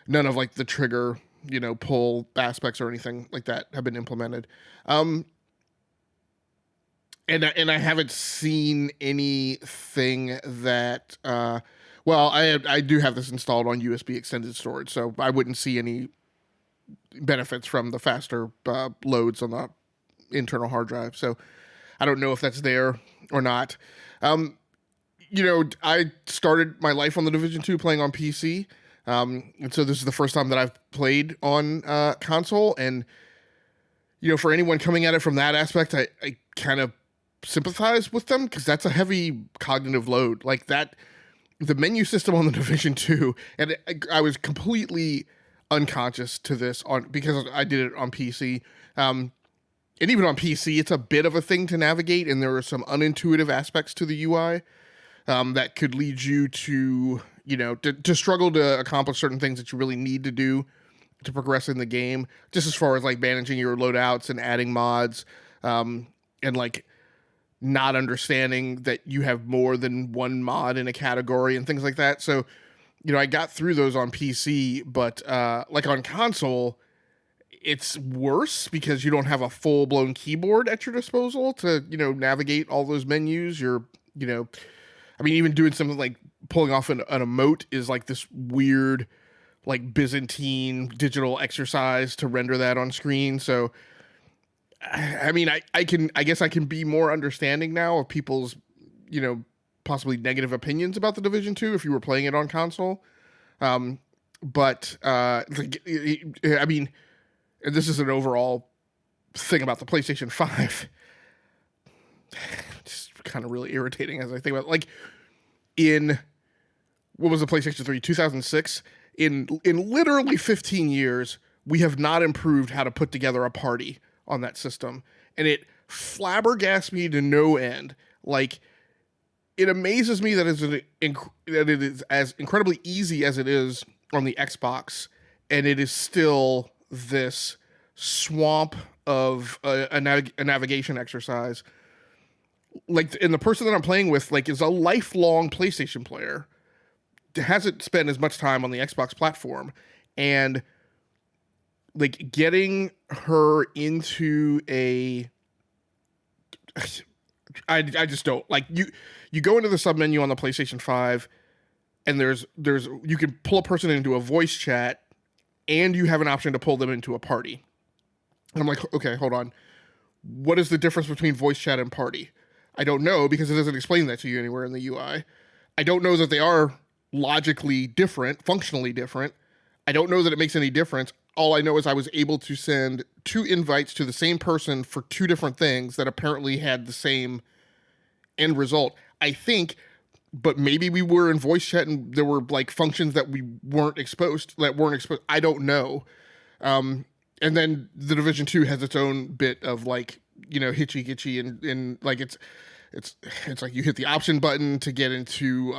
none of like the trigger, pull aspects or anything like that have been implemented. And I haven't seen anything that. Well, I do have this installed on USB extended storage, so I wouldn't see any benefits from the faster loads on the internal hard drive. So I don't know if that's there or not. I started my life on the Division 2 playing on PC. And so this is the first time that I've played on console. And, for anyone coming at it from that aspect, I kind of sympathize with them because that's a heavy cognitive load. Like that, the menu system on the Division 2, and I was completely unconscious to this because I did it on PC. And even on PC, it's a bit of a thing to navigate, and there are some unintuitive aspects to the UI that could lead you to, to struggle to accomplish certain things that you really need to do to progress in the game, just as far as like managing your loadouts and adding mods, and like not understanding that you have more than one mod in a category and things like that. So, I got through those on PC, but like on console, it's worse because you don't have a full-blown keyboard at your disposal to, navigate all those menus. Even doing something like pulling off an emote is like this weird, like Byzantine digital exercise to render that on screen. So, I guess I can be more understanding now of people's, possibly negative opinions about the Division 2 if you were playing it on console. But and this is an overall thing about the PlayStation 5. Just kind of really irritating as I think about it. Like in what was the PlayStation 3, 2006? In literally 15 years, we have not improved how to put together a party on that system. And it flabbergasts me to no end. Like, it amazes me that that it is as incredibly easy as it is on the Xbox, and it is still this swamp of a navigation exercise. Like, and the person that I'm playing with, like, is a lifelong PlayStation player, hasn't spent as much time on the Xbox platform, and like getting her into a I just don't like you go into the sub menu on the PlayStation 5 and there's you can pull a person into a voice chat and you have an option to pull them into a party. And I'm like, okay, hold on. What is the difference between voice chat and party? I don't know, because it doesn't explain that to you anywhere in the UI. I don't know that they are logically different, functionally different. I don't know that it makes any difference. All I know is I was able to send 2 invites to the same person for 2 different things that apparently had the same end result. I think, but maybe we were in voice chat and there were like functions that weren't exposed. I don't know. And then the Division 2 has its own bit of like, you know, hitchy and like it's like you hit the option button to get into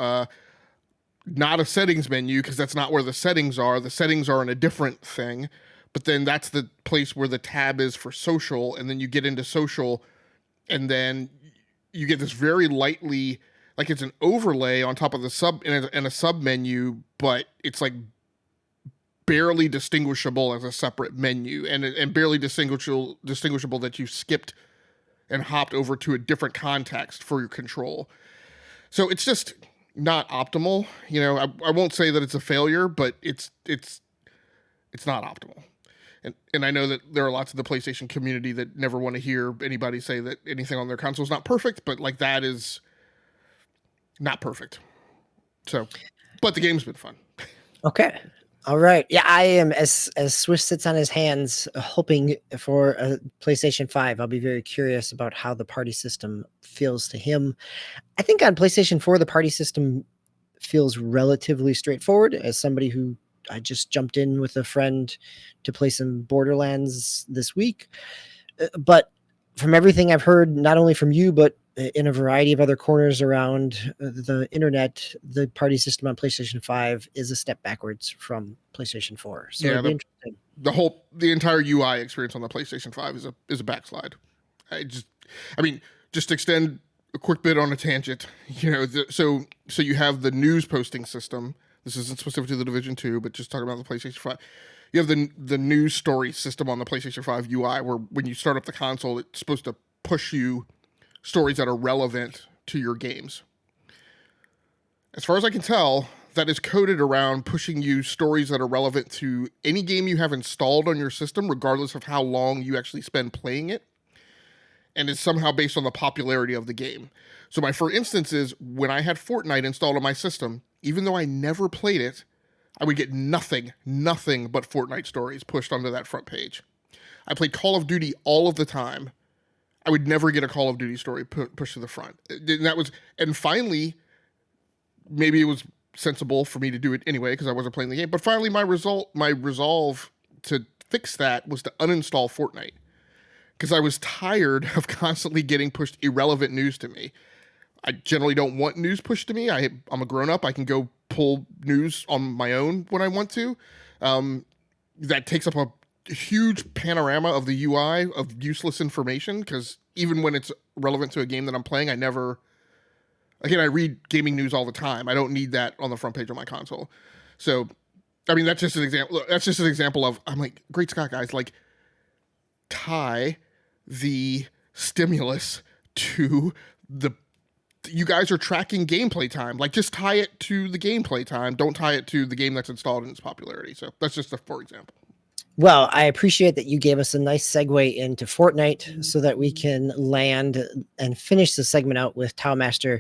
not a settings menu, because that's not where the settings are. The settings are in a different thing, but then that's the place where the tab is for social, and then you get into social, and then you get this very lightly, like it's an overlay on top of the sub in a sub menu, but it's like barely distinguishable as a separate menu, and barely distinguishable that you skipped and hopped over to a different context for your control. So it's just not optimal. You know, I won't say that it's a failure, but it's not optimal. And I know that there are lots of the PlayStation community that never want to hear anybody say that anything on their console is not perfect, but like that is not perfect. So, but the game's been fun. Okay. All right. Yeah, I am, as Swiss sits on his hands hoping for a PlayStation 5. I'll be very curious about how the party system feels to him. I think on PlayStation 4, the party system feels relatively straightforward. As somebody who I just jumped in with a friend to play some Borderlands this week. But from everything I've heard, not only from you, but in a variety of other corners around the internet, the party system on PlayStation 5 is a step backwards from PlayStation 4. So Yeah, it'd be interesting. The entire UI experience on the PlayStation 5 is a backslide. Just extend a quick bit on a tangent. You know, so you have the news posting system. This isn't specific to the Division 2, but just talking about the PlayStation 5. You have the news story system on the PlayStation 5 UI, where when you start up the console, it's supposed to push you stories that are relevant to your games. As far as I can tell, that is coded around pushing you stories that are relevant to any game you have installed on your system, regardless of how long you actually spend playing it, and is somehow based on the popularity of the game. So for instance is, when I had Fortnite installed on my system, even though I never played it, I would get nothing but Fortnite stories pushed onto that front page. I played Call of Duty all of the time. I would never get a Call of Duty story pushed to the front. And finally, maybe it was sensible for me to do it anyway because I wasn't playing the game. But finally, my resolve to fix that was to uninstall Fortnite, because I was tired of constantly getting pushed irrelevant news to me. I generally don't want news pushed to me. I'm a grown up. I can go pull news on my own when I want to. That takes up a huge panorama of the UI of useless information, because even when it's relevant to a game that I'm playing, I read gaming news all the time. I don't need that on the front page of my console. So, I mean, that's just an example of, I'm like, great Scott, guys, like, tie the stimulus to you guys are tracking gameplay time. Like, just tie it to the gameplay time. Don't tie it to the game that's installed and its popularity. So that's just for example. Well, I appreciate that you gave us a nice segue into Fortnite so that we can land and finish the segment out with Towmaster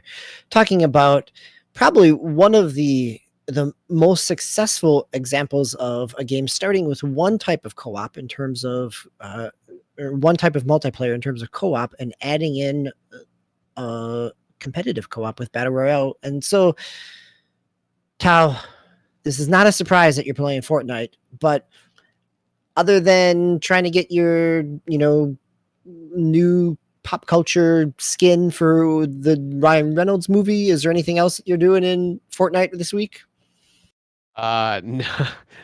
talking about probably one of the most successful examples of a game starting with one type of co-op in terms of or one type of multiplayer in terms of co-op, and adding in competitive co-op with Battle Royale. And so, Tao, this is not a surprise that you're playing Fortnite, but other than trying to get your, new pop culture skin for the Ryan Reynolds movie, is there anything else that you're doing in Fortnite this week? No.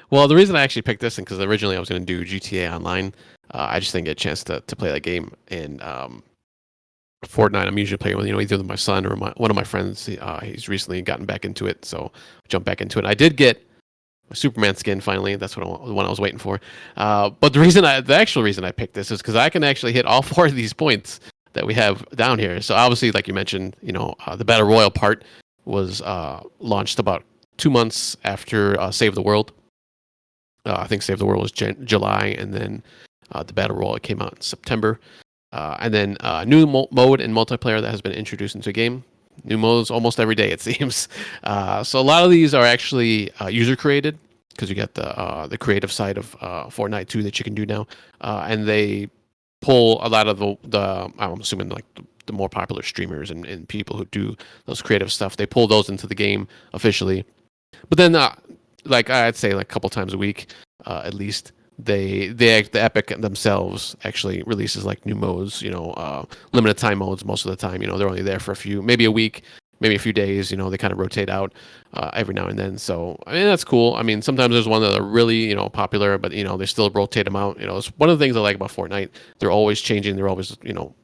Well, the reason I actually picked this, because originally I was going to do GTA Online. I just didn't get a chance to play that game. And Fortnite, I'm usually playing with, either with my son or one of my friends. He's recently gotten back into it, so I jumped back into it. I did get a Superman skin finally. That's the one I was waiting for. But the actual reason I picked this is because I can actually hit all 4 of these points that we have down here. So obviously, like you mentioned, the Battle Royale part was launched about 2 months after Save the World. I think Save the World was July, and then the Battle Royale came out in September. And then new mode and multiplayer that has been introduced into the game. New modes almost every day, it seems. So a lot of these are actually user created, because you got the creative side of Fortnite too that you can do now, and they pull a lot of the I'm assuming like the more popular streamers and people who do those creative stuff. They pull those into the game officially, but then like I'd say like a couple times a week at least. The Epic themselves actually releases like new modes, limited time modes most of the time. They're only there for maybe a week, maybe a few days. They kind of rotate out every now and then. So I mean that's cool. I mean sometimes there's one that are really popular, but they still rotate them out. It's one of the things I like about Fortnite. They're always changing. They're always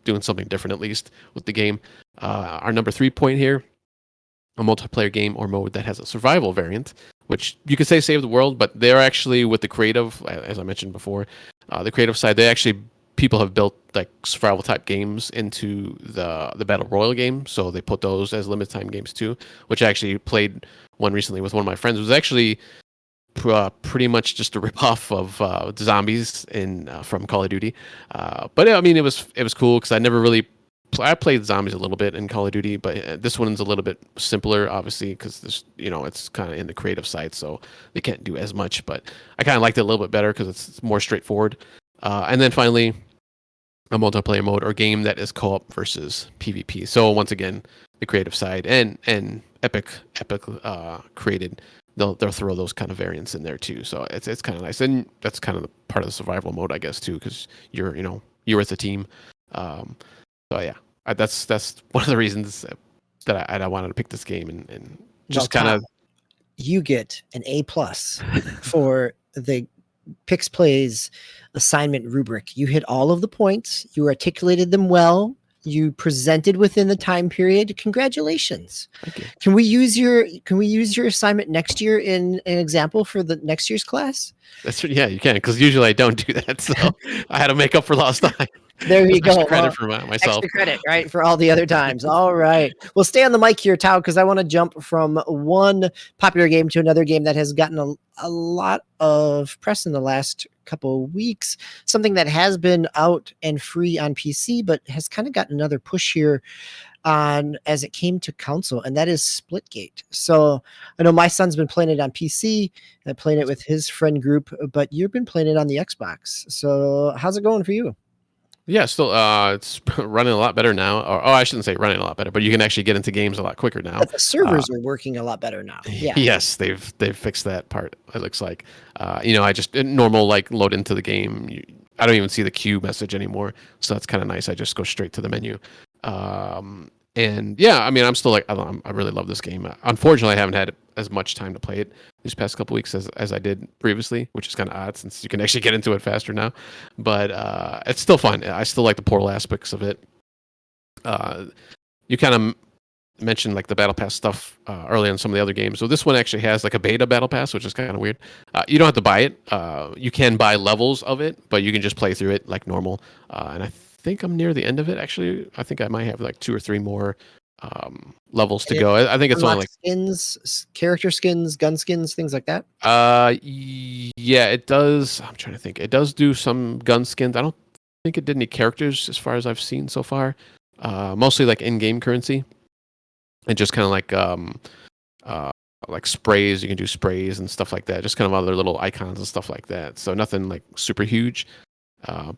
doing something different at least with the game. Our number 3 point here, a multiplayer game or mode that has a survival variant, which you could say Save the World, but they're actually with the creative, as I mentioned before, the creative side, people have built like survival type games into the Battle Royale game. So they put those as limited time games too, which I actually played one recently with one of my friends. It was actually pretty much just a ripoff of zombies from Call of Duty. But I mean, it was cool because I never really I played zombies a little bit in Call of Duty, but this one's a little bit simpler, obviously, because this, it's kind of in the creative side, so they can't do as much. But I kind of liked it a little bit better because it's more straightforward. And then finally, a multiplayer mode or game that is co-op versus PvP. So once again, the creative side and Epic created, they'll throw those kind of variants in there too. So it's kind of nice, and that's kind of the part of the survival mode, I guess, too, because you're with a team. So yeah, that's one of the reasons that I wanted to pick this game and just kind of. You get an A+ for the Pix Plays assignment rubric. You hit all of the points. You articulated them well. You presented within the time period. Congratulations. Thank you. Can we use your assignment next year in an example for the next year's class? Yeah, you can, because usually I don't do that. So I had to make up for lost time. There you go. Credit for myself. Extra credit, right, for all the other times. All right. Well, stay on the mic here, Tao, because I want to jump from one popular game to another game that has gotten a lot of press in the last couple of weeks. Something that has been out and free on PC, but has kind of gotten another push here as it came to console, and that is Splitgate. So I know my son's been playing it on PC and playing it with his friend group, but you've been playing it on the Xbox. So how's it going for you? Yeah, still, it's running a lot better now. I shouldn't say running a lot better, but you can actually get into games a lot quicker now. But the servers are working a lot better now. Yeah. Yes, they've fixed that part. It looks like, I just normal like load into the game. I don't even see the queue message anymore, so that's kind of nice. I just go straight to the menu. And yeah, I mean, I'm still like, I really love this game. Unfortunately, I haven't had as much time to play it these past couple weeks as I did previously, which is kind of odd since you can actually get into it faster now. But it's still fun. I still like the portal aspects of it. You kind of mentioned like the battle pass stuff early on some of the other games. So this one actually has like a beta battle pass, which is kind of weird. You don't have to buy it. You can buy levels of it, but you can just play through it like normal. And I think I'm near the end of it. Actually, I think I might have like 2 or 3 more levels to go. I think it's only like skins, character skins, gun skins, things like that. Yeah, it does. I'm trying to think. It does do some gun skins. I don't think it did any characters as far as I've seen so far. Mostly like in-game currency, and just kind of like sprays. You can do sprays and stuff like that. Just kind of other little icons and stuff like that. So nothing like super huge.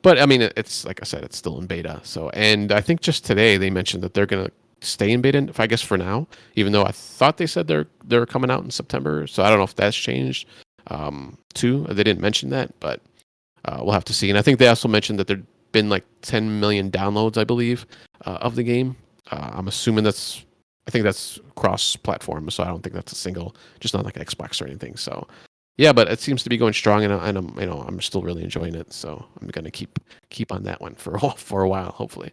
But I mean, it's like I said, it's still in beta. So, and I think just today they mentioned that they're gonna stay in beta, I guess, for now. Even though I thought they said they're coming out in September, so I don't know if that's changed. Too, they didn't mention that, but we'll have to see. And I think they also mentioned that there'd been like 10 million downloads, I believe, of the game. I'm assuming I think that's cross-platform, so I don't think that's a single, just not like Xbox or anything. So, yeah, but it seems to be going strong, and I'm still really enjoying it. So I'm gonna keep on that one for a while, hopefully.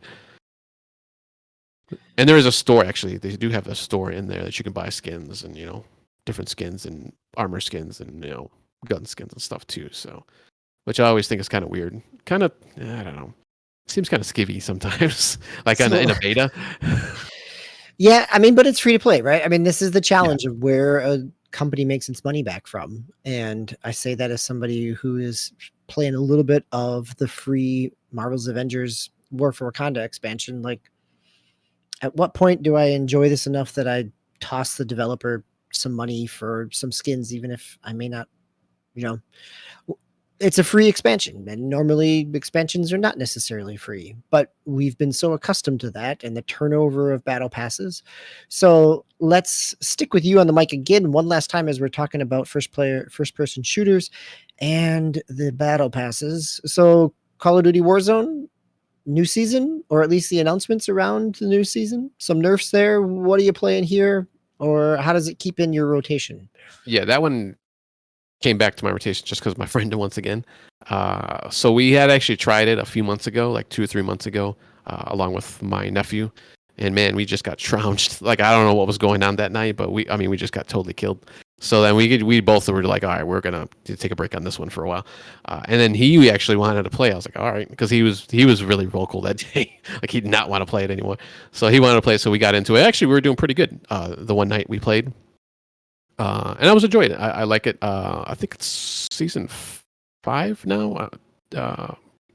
And there is a store, actually. They do have a store in there that you can buy skins and different skins and armor skins and gun skins and stuff too. So, which I always think is kind of weird. Kind of, I don't know. Seems kind of skivvy sometimes, like in a beta. Yeah, I mean, but it's free to play, right? I mean, this is the challenge of where a company makes its money back from. And I say that as somebody who is playing a little bit of the free Marvel's Avengers War for Wakanda expansion. Like, at what point do I enjoy this enough that I toss the developer some money for some skins, even if I may not, it's a free expansion, and normally expansions are not necessarily free, but we've been so accustomed to that and the turnover of battle passes. So let's stick with you on the mic again one last time as we're talking about first person shooters and the battle passes. So Call of Duty Warzone, new season, or at least the announcements around the new season, some nerfs there. What are you playing here, or how does it keep in your rotation? Yeah, that one came back to my rotation just because my friend once again. So we had actually tried it a few months ago, like 2 or 3 months ago, along with my nephew, and man, we just got trounced. Like, I don't know what was going on that night, but we just got totally killed. So then we both were like, all right, we're gonna take a break on this one for a while. And then he actually wanted to play. I was like, all right, because he was really vocal that day. Like, he did not want to play it anymore. So he wanted to play it, so we got into it. Actually, we were doing pretty good the one night we played. And I was enjoying it. I like it. I think it's season 5 now.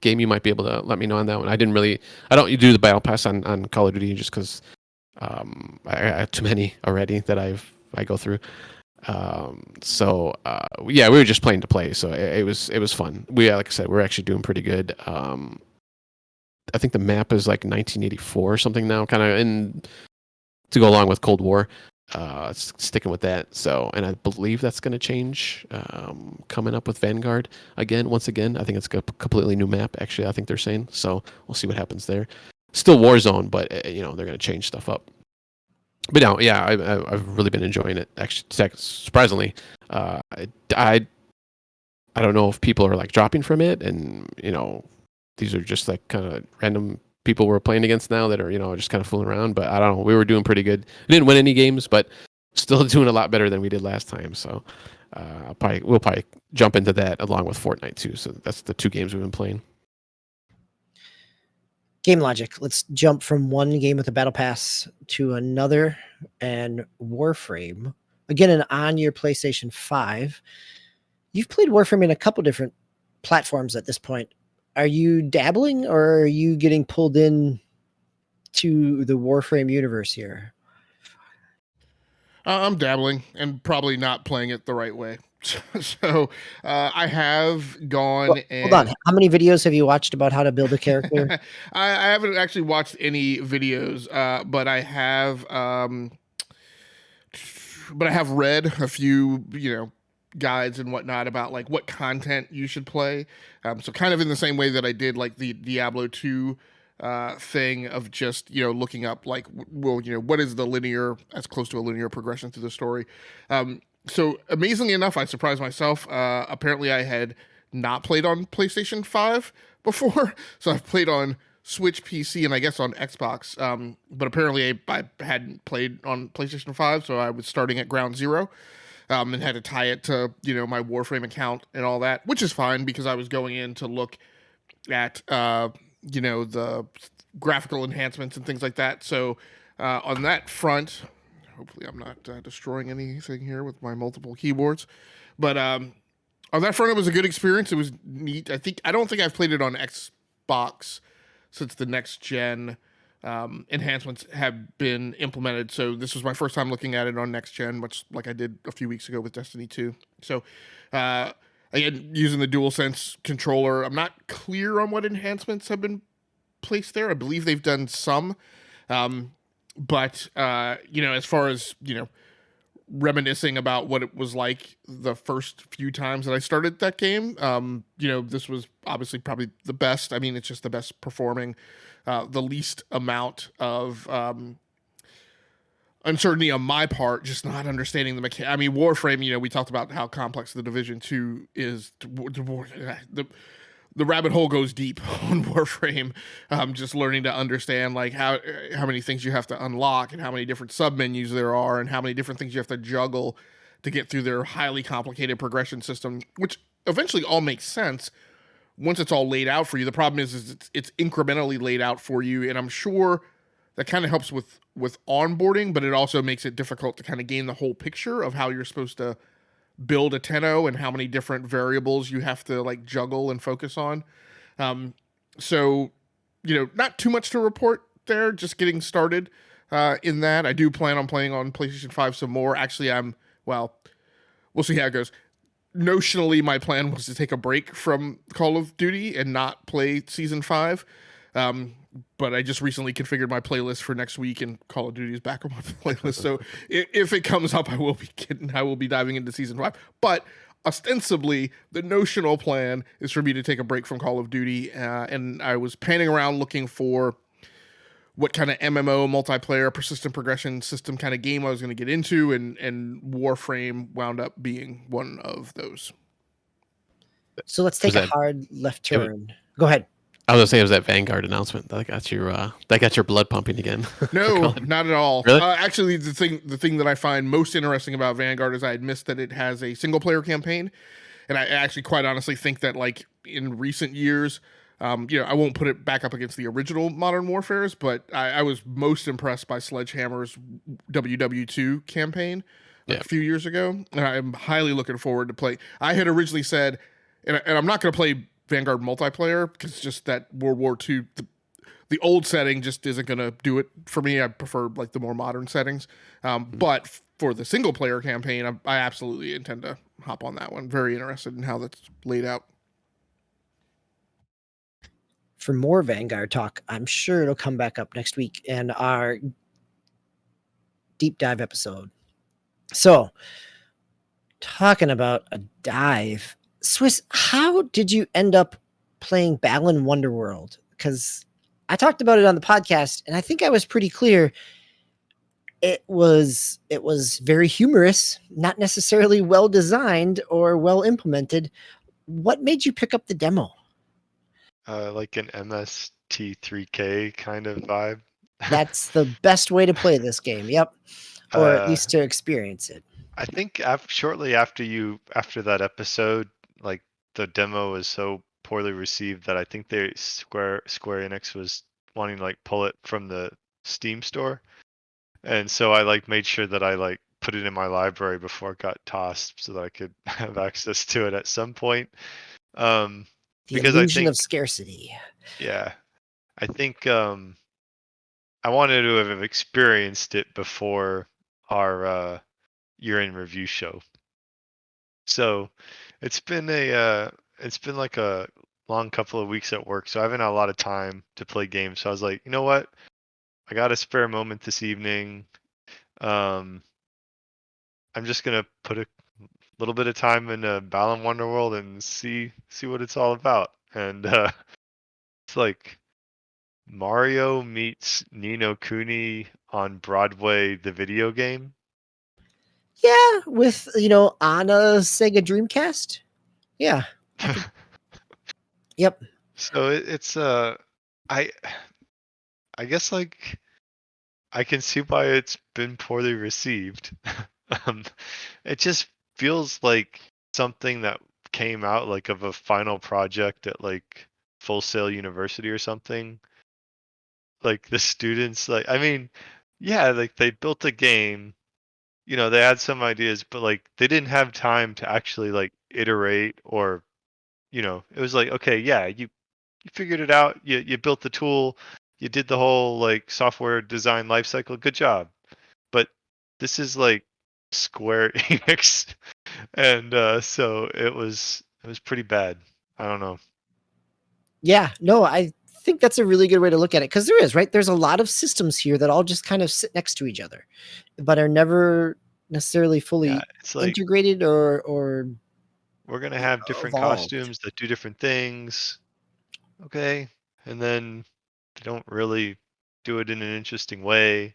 Game, you might be able to let me know on that one. I don't do the battle pass on Call of Duty just because I have too many already that I go through. Yeah, we were just playing to play, so it was fun. Like I said, we're actually doing pretty good. I think the map is like 1984 or something now, kind of in to go along with Cold War. Sticking with that. So, and I believe that's going to change coming up with Vanguard once again. I think it's a completely new map, actually, I think they're saying. So we'll see what happens there. Still Warzone, but they're going to change stuff up. But no, yeah, I've really been enjoying it. Actually, surprisingly, I don't know if people are like dropping from it, and these are just like kind of random people we're playing against now that are just kind of fooling around. But I don't know, we were doing pretty good. We didn't win any games, but still doing a lot better than we did last time. So we'll probably jump into that along with Fortnite too. So that's the 2 games we've been playing. Game logic. Let's jump from one game with a battle pass to another, and Warframe. Again, on your PlayStation 5. You've played Warframe in a couple different platforms at this point. Are you dabbling, or are you getting pulled in to the Warframe universe here? I'm dabbling and probably not playing it the right way. So I have gone and... Hold on. How many videos have you watched about how to build a character? I haven't actually watched any videos, but I have read a few, guides and whatnot about like what content you should play. So kind of in the same way that I did like the Diablo 2 thing of just looking up like, well, what is the linear, as close to a linear progression through the story. So amazingly enough, I surprised myself. Apparently I had not played on PlayStation 5 before, so I've played on Switch, PC, and I guess on Xbox, but apparently I hadn't played on PlayStation 5, so I was starting at ground zero. And had to tie it to my Warframe account and all that, which is fine because I was going in to look at the graphical enhancements and things like that. So on that front, hopefully I'm not destroying anything here with my multiple keyboards, but on that front it was a good experience. It was neat. I don't think I've played it on Xbox since the next gen enhancements have been implemented. So this was my first time looking at it on next gen, much like I did a few weeks ago with Destiny 2. So again, using the DualSense controller, I'm not clear on what enhancements have been placed there. I believe they've done some. But as far as reminiscing about what it was like the first few times that I started that game, this was obviously probably the best. I mean, it's just the best performing, the least amount of uncertainty on my part, just not understanding the mechanic. I mean, Warframe, we talked about how complex the Division 2 is. The rabbit hole goes deep on Warframe. Just learning to understand like how many things you have to unlock and how many different submenus there are and how many different things you have to juggle to get through their highly complicated progression system, which eventually all makes sense once it's all laid out for you. The problem is it's incrementally laid out for you, and I'm sure that kind of helps with onboarding, but it also makes it difficult to kind of gain the whole picture of how you're supposed to build a Tenno and how many different variables you have to like juggle and focus on. So, not too much to report there, just getting started in that. I do plan on playing on PlayStation 5 some more. Actually, we'll see how it goes. Notionally, my plan was to take a break from Call of Duty and not play Season 5. But I just recently configured my playlist for next week, and Call of Duty is back on my playlist. So if it comes up, I will be diving into Season 5. But ostensibly, the notional plan is for me to take a break from Call of Duty, and I was panning around looking for what kind of MMO, multiplayer, persistent progression system kind of game I was going to get into, and Warframe wound up being one of those. So let's take a hard left turn. Go ahead. I was gonna say it was that Vanguard announcement that got your blood pumping again. No, not at all. Really? Actually, the thing that I find most interesting about Vanguard is I had missed that it has a single player campaign, and I actually quite honestly think that like in recent years, I won't put it back up against the original Modern Warfares, but I was most impressed by Sledgehammer's WW2 campaign a few years ago, and I'm highly looking forward to play. I had originally said, and I'm not going to play Vanguard multiplayer because just that World War II, the old setting just isn't going to do it for me. I prefer like the more modern settings. But for the single player campaign, I absolutely intend to hop on that one. Very interested in how that's laid out. For more Vanguard talk, I'm sure it'll come back up next week in our deep dive episode. So, talking about a dive, Swiss, how did you end up playing Balan Wonderworld? Because I talked about it on the podcast, and I think I was pretty clear. It was very humorous, not necessarily well designed or well implemented. What made you pick up the demo? Like an MST3K kind of vibe. That's the best way to play this game. Yep, or at least to experience it. I think shortly after that episode, like the demo was so poorly received that I think Square Enix was wanting to like pull it from the Steam store, and so I like made sure that I like put it in my library before it got tossed so that I could have access to it at some point. The because illusion of scarcity. Yeah, I think I wanted to have experienced it before our year-end review show. So it's been like a long couple of weeks at work, so I haven't had a lot of time to play games. So I was like, you know what? I got a spare moment this evening. I'm just gonna put a little bit of time in Balan Wonderworld and see what it's all about. And it's like Mario meets Ni no Kuni on Broadway, the video game. Yeah, with on a Sega Dreamcast. Yeah. Yep. So it's I guess like I can see why it's been poorly received. It just feels like something that came out like of a final project at like Full Sail University or something. Like the students, like like they built a game, they had some ideas, but like they didn't have time to actually like iterate or, it was like, okay, yeah, you figured it out, you built the tool, you did the whole like software design lifecycle, good job. But this is like Square Enix, and so it was pretty bad. I don't know. Yeah, no, I think that's a really good way to look at it, because there is, right? There's a lot of systems here that all just kind of sit next to each other, but are never necessarily fully Yeah, it's like integrated or we're gonna have different evolved. costumes that do different things. Okay. And then they don't really do it in an interesting way.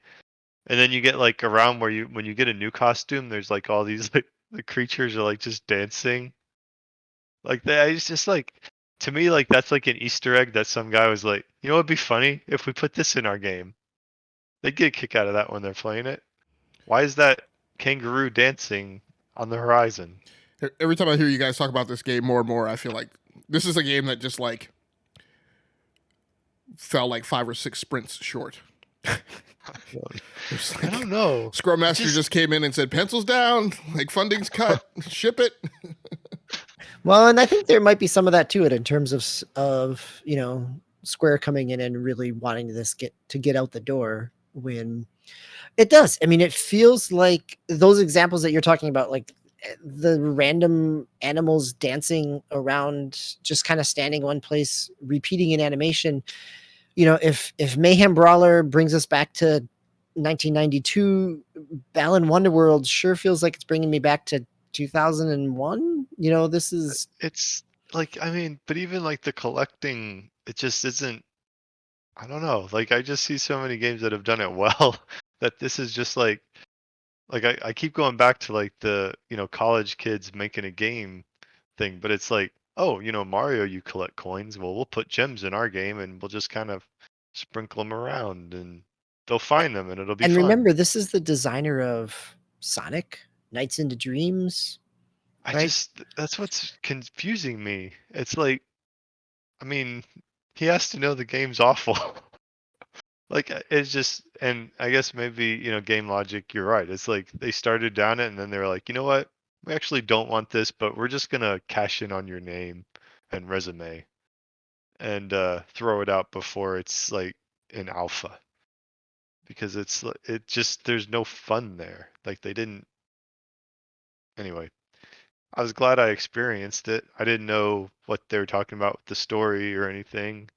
And then you get like around where when you get a new costume, there's like all these like the creatures are like just dancing. Like that it's just like to me like that's like an Easter egg that some guy was like, you know what'd be funny if we put this in our game. They'd get a kick out of that when they're playing it. Why is that kangaroo dancing on the horizon? Every time I hear you guys talk about this game more and more, I feel like this is a game that just like fell like 5 or 6 sprints short. I don't know. Scrum Master just came in and said, pencils down, like funding's cut, ship it. Well, and I think there might be some of that to it in terms of Square coming in and really wanting this get out the door when it does. I mean, it feels like those examples that you're talking about, like the random animals dancing around, just kind of standing one place, repeating an animation. If Mayhem Brawler brings us back to 1992, Balan Wonderworld sure feels like it's bringing me back to 2001. This is It's like I mean, but even like the collecting, it just isn't. I don't know. Like I just see so many games that have done it well that this is just like I keep going back to like the college kids making a game thing, but it's like, oh, Mario, you collect coins. Well, we'll put gems in our game and we'll just kind of sprinkle them around and they'll find them and it'll be and fun. remember, this is the designer of Sonic, Nights into Dreams. That's what's confusing me. It's like, I mean, he has to know the game's awful. Like it's just, and I guess maybe game logic. You're right. It's like they started down it, and then they were like, you know what? We actually don't want this, but we're just gonna cash in on your name and resume, and throw it out before it's like in alpha, because it just there's no fun there. Like they didn't. Anyway, I was glad I experienced it. I didn't know what they were talking about with the story or anything.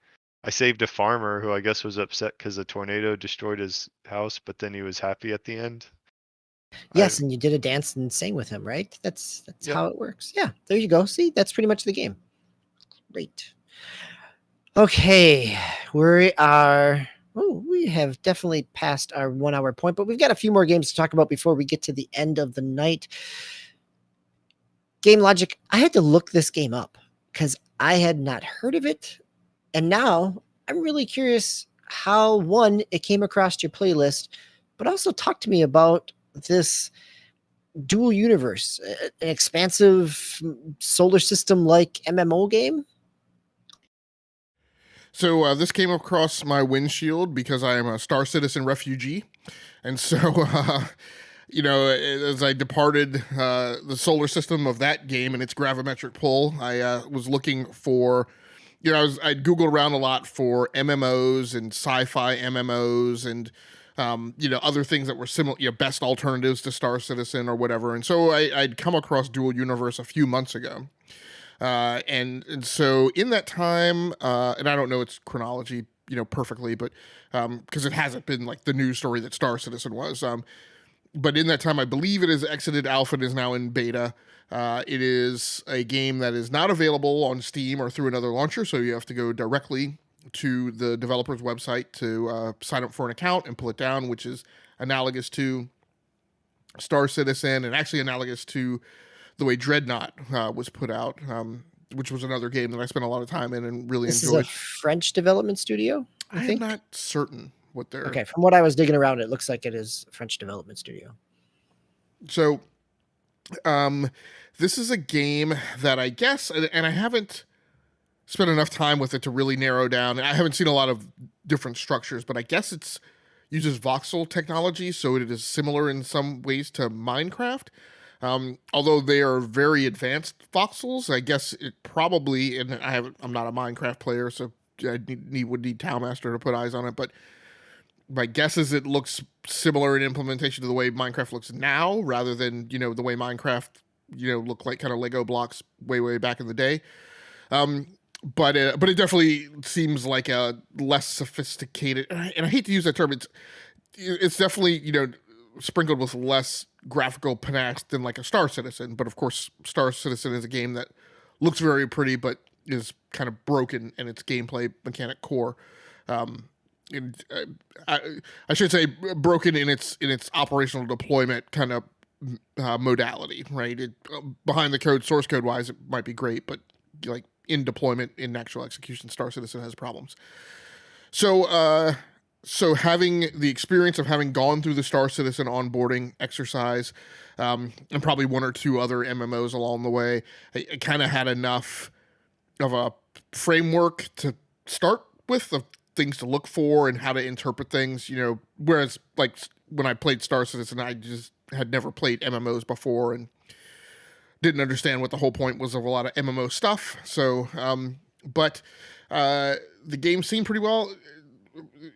I saved a farmer who I guess was upset because a tornado destroyed his house, but then he was happy at the end. Yes, and you did a dance and sang with him, right? That's Yep. how it works. Yeah, there you go. See, that's pretty much the game. Great. Okay, we are. Oh, we have definitely passed our 1 hour point, but we've got a few more games to talk about before we get to the end of the night. Game Logic, I had to look this game up because I had not heard of it. And now I'm really curious how, one, it came across your playlist, but also talk to me about this dual universe, an expansive solar system like MMO game. So this came across my windshield because I am a Star Citizen refugee. And so, as I departed the solar system of that game and its gravimetric pull, I was looking for, I'd Googled around a lot for MMOs and sci-fi MMOs and, other things that were similar, best alternatives to Star Citizen or whatever. And so I'd come across Dual Universe a few months ago. And so in that time, and I don't know its chronology, perfectly, but because it hasn't been like the news story that Star Citizen was. But in that time, I believe it has exited alpha and is now in beta. It is a game that is not available on Steam or through another launcher, so you have to go directly to the developer's website to sign up for an account and pull it down, which is analogous to Star Citizen and actually analogous to the way Dreadnought was put out, which was another game that I spent a lot of time in and really This enjoyed. is a French development studio, I think. I'm not certain what they're... Okay, from what I was digging around, it looks like it is a French development studio. So, this is a game that I guess, and I haven't spent enough time with it to really narrow down. I haven't seen a lot of different structures, but I guess it uses voxel technology, so it is similar in some ways to Minecraft. Although they are very advanced voxels, I guess it probably, and I'm not a Minecraft player, so I would need Townmaster to put eyes on it, but my guess is it looks similar in implementation to the way Minecraft looks now, rather than, the way Minecraft, looked like kind of Lego blocks way back in the day. but it definitely seems like a less sophisticated, and I hate to use that term. It's definitely, you know, sprinkled with less graphical panache than like a Star Citizen. But of course, Star Citizen is a game that looks very pretty, but is kind of broken in its gameplay mechanic core. And I should say broken in its operational deployment kind of modality, right? Behind the code, source code wise, it might be great, but like in deployment, in actual execution, Star Citizen has problems. So, so having the experience of having gone through the Star Citizen onboarding exercise, and probably one or two other MMOs along the way, I kind of had enough of a framework to start with, of things to look for and how to interpret things, you know, whereas like when I played Star Citizen, I just had never played MMOs before and didn't understand what the whole point was of a lot of MMO stuff. So, but the game seemed pretty well,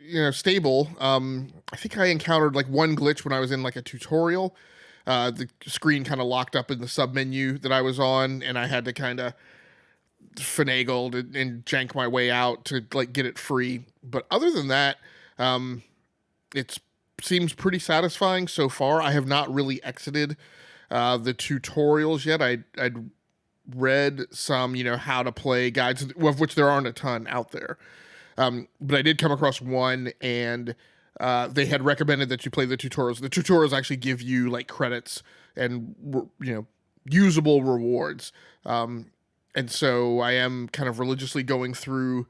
you know, stable. I think I encountered like one glitch when I was in like a tutorial. The screen kind of locked up in the sub menu that I was on, and I had to kind of finagle and jank my way out to like get it free. But other than that, it seems pretty satisfying so far. I have not really exited the tutorials yet. I'd read some, you know, how to play guides, of which there aren't a ton out there. But I did come across one, and they had recommended that you play the tutorials. The tutorials actually give you like credits and, you know, usable rewards. And so I am kind of religiously going through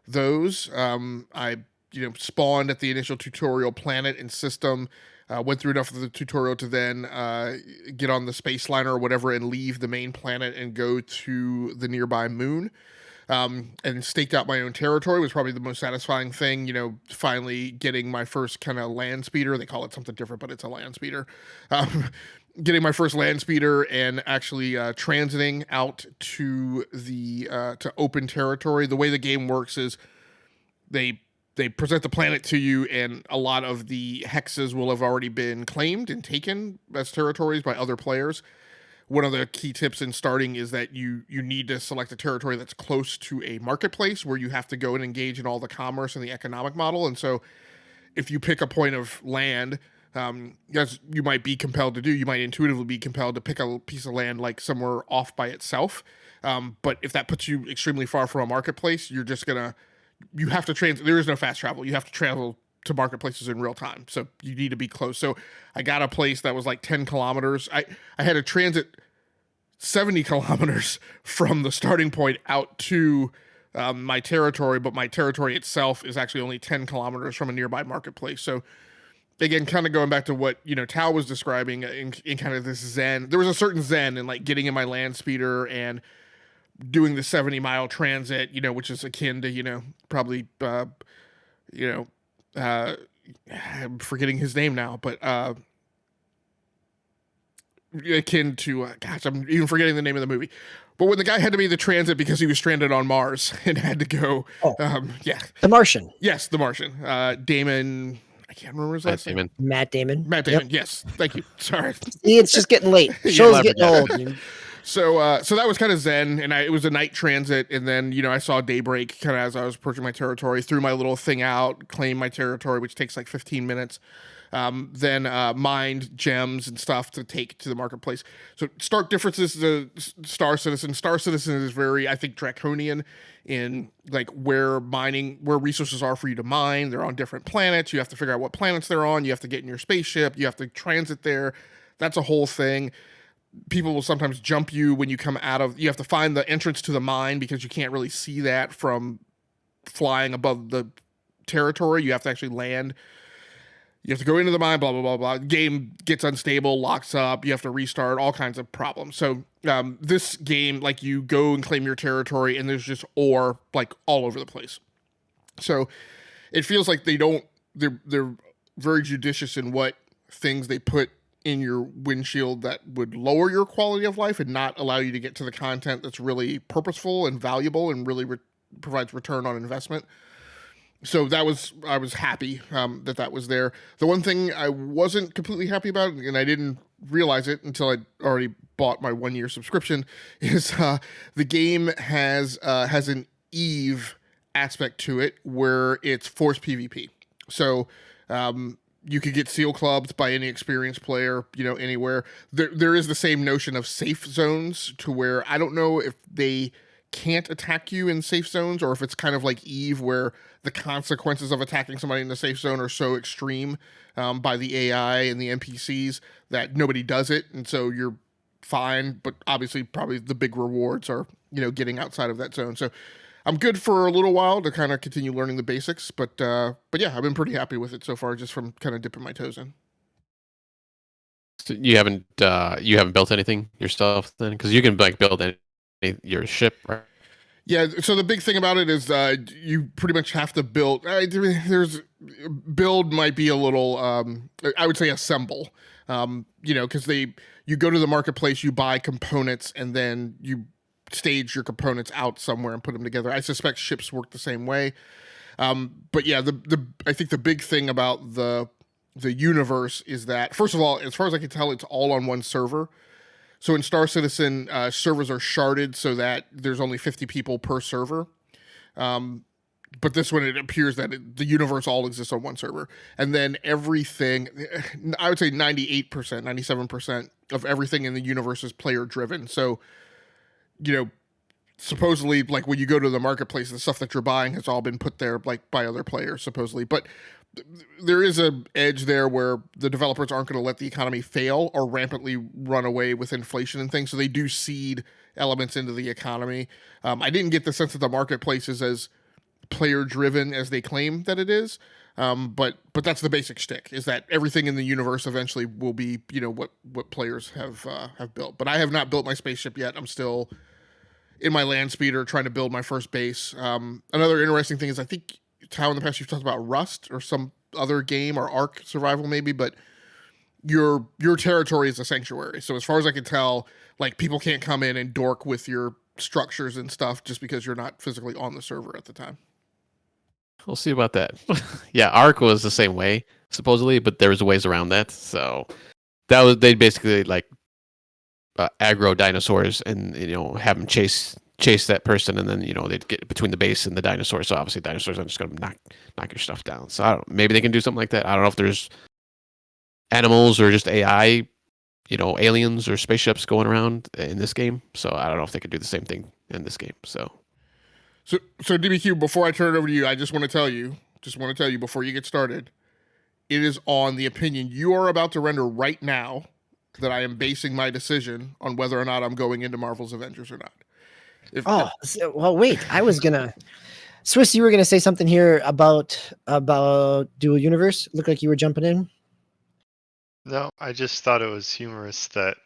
those. I, you know, spawned at the initial tutorial planet and system, went through enough of the tutorial to then get on the space liner or whatever and leave the main planet and go to the nearby moon. And staked out my own territory was probably the most satisfying thing, you know, finally getting my first kind of land speeder. They call it something different, but it's a land speeder. Getting my first land speeder and actually transiting out to the to open territory. The way the game works is they present the planet to you, and a lot of the hexes will have already been claimed and taken as territories by other players. One of the key tips in starting is that you need to select a territory that's close to a marketplace where you have to go and engage in all the commerce and the economic model. And so if you pick a point of land, as you might be compelled to do, you might intuitively be compelled to pick a piece of land like somewhere off by itself. But if that puts you extremely far from a marketplace, you have to there is no fast travel. You have to travel to marketplaces in real time. So you need to be close. So I got a place that was like 10 kilometers. I had to transit 70 kilometers from the starting point out to my territory, but my territory itself is actually only 10 kilometers from a nearby marketplace. So again, kind of going back to what, you know, Tao was describing in kind of this zen, there was a certain zen in like getting in my land speeder and doing the 70-mile transit, you know, which is akin to, you know, probably, you know, I'm forgetting his name now, but akin to, gosh, I'm even forgetting the name of the movie. But when the guy had to be the transit because he was stranded on Mars and had to go, yeah. The Martian. Yes, The Martian. Damon, I can't remember his last name. Matt Damon. Matt Damon, Yep. Yes. Thank you. Sorry. It's just getting late. Show's getting old. So that was kind of zen, and it was a night transit, and then, you know, I saw daybreak kind of as I was approaching my territory, threw my little thing out, claimed my territory, which takes like 15 minutes, then mined gems and stuff to take to the marketplace. So stark differences to Star Citizen. Star Citizen is very, I think, draconian in like where resources are for you to mine. They're on different planets. You have to figure out what planets they're on. You have to get in your spaceship. You have to transit there. That's a whole thing. People will sometimes jump you when you come you have to find the entrance to the mine because you can't really see that from flying above the territory. You have to actually land. You have to go into the mine, blah, blah, blah, blah. Game gets unstable, locks up. You have to restart, all kinds of problems. So this game, like, you go and claim your territory, and there's just ore, like, all over the place. So it feels like they're very judicious in what things they put in your windshield that would lower your quality of life and not allow you to get to the content that's really purposeful and valuable and really provides return on investment. So I was happy that was there. The one thing I wasn't completely happy about, and I didn't realize it until I'd already bought my 1-year subscription, is the game has an Eve aspect to it where it's forced PvP. So you could get seal clubbed by any experienced player, anywhere. There is the same notion of safe zones to where I don't know if they can't attack you in safe zones or if it's kind of like Eve where the consequences of attacking somebody in the safe zone are so extreme by the AI and the NPCs that nobody does it. And so you're fine, but obviously probably the big rewards are, getting outside of that zone. So I'm good for a little while to kind of continue learning the basics, but yeah, I've been pretty happy with it so far, just from kind of dipping my toes in. So you haven't built anything yourself then, because you can build your ship, right? Yeah, so the big thing about it is you pretty much have to build. Build might be a little, I would say assemble, because you go to the marketplace, you buy components, and then you stage your components out somewhere and put them together. I suspect ships work the same way. But yeah, I think the big thing about the universe is that, first of all, as far as I can tell, it's all on one server. So in Star Citizen, servers are sharded so that there's only 50 people per server. But this one, it appears that the universe all exists on one server. And then everything, I would say 98%, 97% of everything in the universe is player driven. So, supposedly, like when you go to the marketplace, the stuff that you're buying has all been put there like by other players, supposedly. But there is a edge there where the developers aren't going to let the economy fail or rampantly run away with inflation and things. So they do seed elements into the economy. I didn't get the sense that the marketplace is as player driven as they claim that it is. But that's the basic shtick, is that everything in the universe eventually will be, what players have built. But I have not built my spaceship yet. I'm still in my land speeder trying to build my first base. Another interesting thing is I think how in the past you've talked about Rust or some other game or Ark survival maybe, but your territory is a sanctuary. So as far as I can tell, like people can't come in and dork with your structures and stuff just because you're not physically on the server at the time. We'll see about that. Yeah, Ark was the same way supposedly, but there was ways around that. So they basically like aggro dinosaurs and have them chase that person, and then they'd get between the base and the dinosaurs. So obviously dinosaurs are just going to knock your stuff down. So I don't know, maybe they can do something like that. I don't know if there's animals or just AI, aliens or spaceships going around in this game. So I don't know if they could do the same thing in this game. So DBQ, before I turn it over to you, I just want to tell you before you get started, it is on the opinion you are about to render right now that I am basing my decision on whether or not I'm going into Marvel's Avengers or not. Well, wait. I was gonna, Swiss. You were gonna say something here about Dual Universe. Looked like you were jumping in. No, I just thought it was humorous that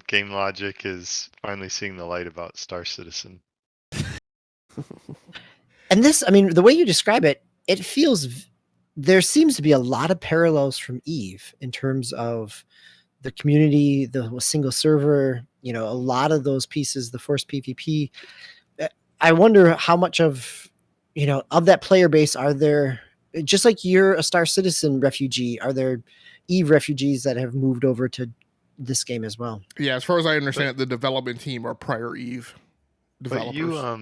Game Logic is finally seeing the light about Star Citizen. And this, I mean, the way you describe it, it feels there seems to be a lot of parallels from Eve in terms of the community, the single server, a lot of those pieces, the forced PvP. I wonder how much of that player base are there, just like you're a Star Citizen refugee, are there Eve refugees that have moved over to this game as well? Yeah, as far as I understand it, the development team are prior Eve developers. But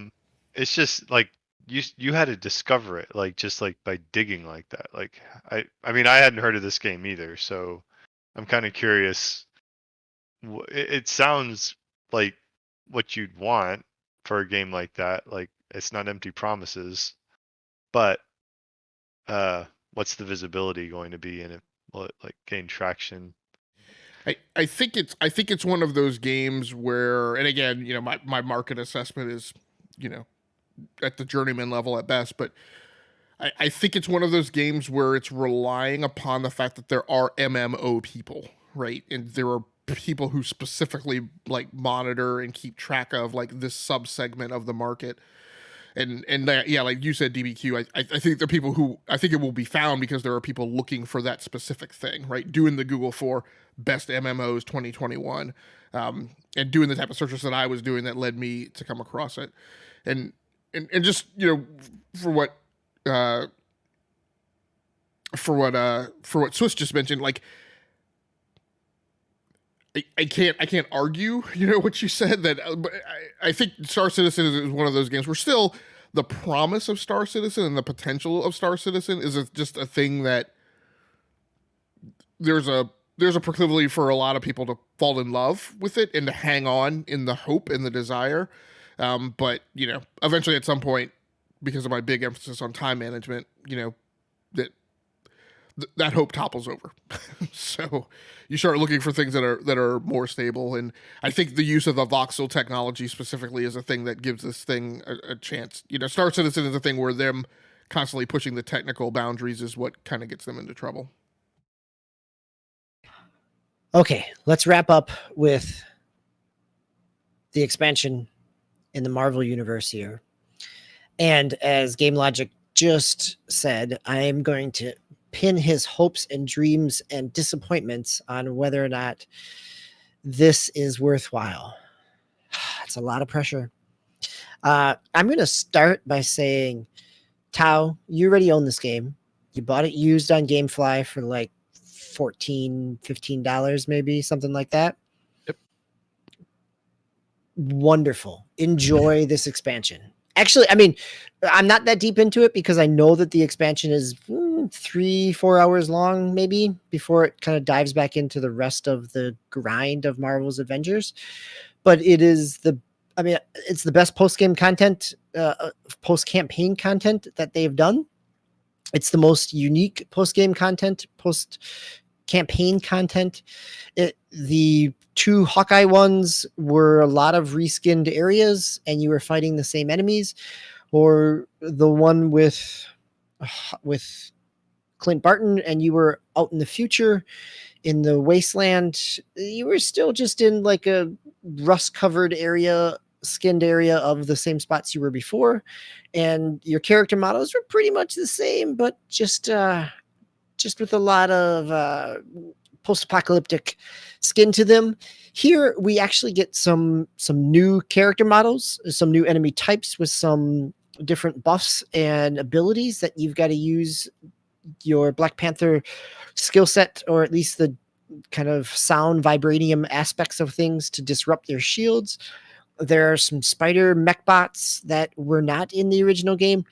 it's just like you had to discover it, like just like by digging like that. Like I mean I hadn't heard of this game either, so I'm kind of curious. It sounds like what you'd want for a game like that. Like it's not empty promises, but what's the visibility going to be in it? Will it like gain traction? I think it's one of those games where, and again, my market assessment is, at the journeyman level at best, but I think it's one of those games where it's relying upon the fact that there are MMO people, right? And there are people who specifically like monitor and keep track of like this subsegment of the market. And that, yeah, like you said, DBQ, I think there are people who, I think it will be found because there are people looking for that specific thing, right? Doing the Google for best MMOs 2021, and doing the type of searches that I was doing that led me to come across it. And just, for what Swiss just mentioned, like I can't argue, what you said, that but I think Star Citizen is one of those games where still the promise of Star Citizen and the potential of Star Citizen is just a thing that there's a proclivity for a lot of people to fall in love with it and to hang on in the hope and the desire. But eventually at some point, because of my big emphasis on time management, that that hope topples over. So you start looking for things that are more stable. And I think the use of the voxel technology specifically is a thing that gives this thing a chance. Star Citizen is a thing where them constantly pushing the technical boundaries is what kind of gets them into trouble. Okay, let's wrap up with the expansion in the Marvel universe here. And as Game Logic just said, I am going to pin his hopes and dreams and disappointments on whether or not this is worthwhile. It's a lot of pressure. I'm going to start by saying, Tao, you already own this game. You bought it used on GameFly for like $14, $15, maybe something like that. Yep. Wonderful. Enjoy this expansion. Actually, I mean, I'm not that deep into it because I know that the expansion is 3-4 hours long, maybe, before it kind of dives back into the rest of the grind of Marvel's Avengers. But it's the best post-game content, post-campaign content that they've done. It's the most unique post-game content, post-campaign content. The 2 Hawkeye ones were a lot of reskinned areas and you were fighting the same enemies, or the one with Clint Barton and you were out in the future in the wasteland. You were still just in like a rust covered area, skinned area of the same spots you were before. And your character models were pretty much the same, but just with a lot of post-apocalyptic skin to them. Here we actually get some new character models, some new enemy types with some different buffs and abilities that you've got to use your Black Panther skill set, or at least the kind of sound vibranium aspects of things, to disrupt their shields. There are some spider mech bots that were not in the original game.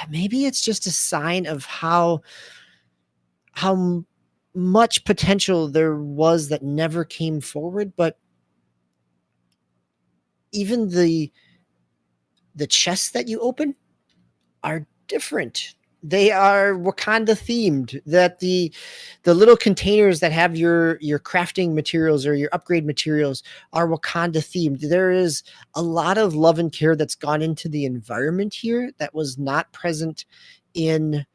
Maybe it's just a sign of how much potential there was that never came forward, but even the chests that you open are different. They are Wakanda themed. That the little containers that have your crafting materials or your upgrade materials are Wakanda themed. There is a lot of love and care that's gone into the environment here that was not present in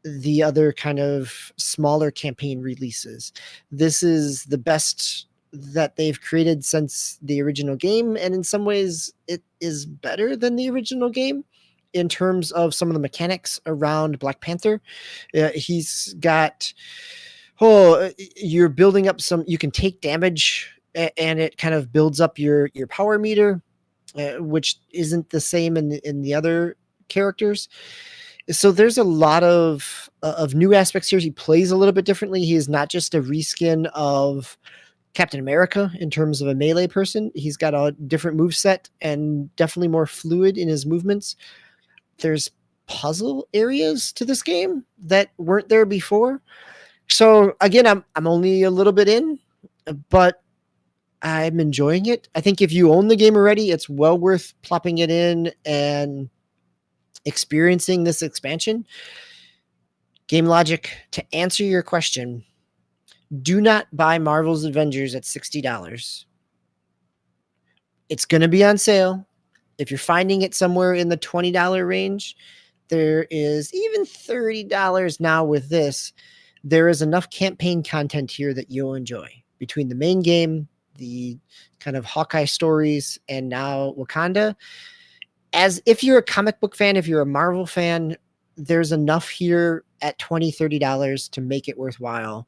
the other kind of smaller campaign releases. This is the best that they've created since the original game, and in some ways it is better than the original game in terms of some of the mechanics around Black Panther. He's got you're building up you can take damage and it kind of builds up your power meter, which isn't the same in the other characters. So there's a lot of new aspects here. He plays a little bit differently. He is not just a reskin of Captain America in terms of a melee person. He's got a different moveset and definitely more fluid in his movements. There's puzzle areas to this game that weren't there before. So again, I'm only a little bit in, but I'm enjoying it. I think if you own the game already, it's well worth plopping it in and experiencing this expansion. Game Logic, to answer your question, do not buy Marvel's Avengers at $60. It's going to be on sale. If you're finding it somewhere in the $20 range, there is even $30 now with this. There is enough campaign content here that you'll enjoy. Between the main game, the kind of Hawkeye stories, and now Wakanda. As if you're a comic book fan, if you're a Marvel fan, there's enough here at $20, $30 to make it worthwhile.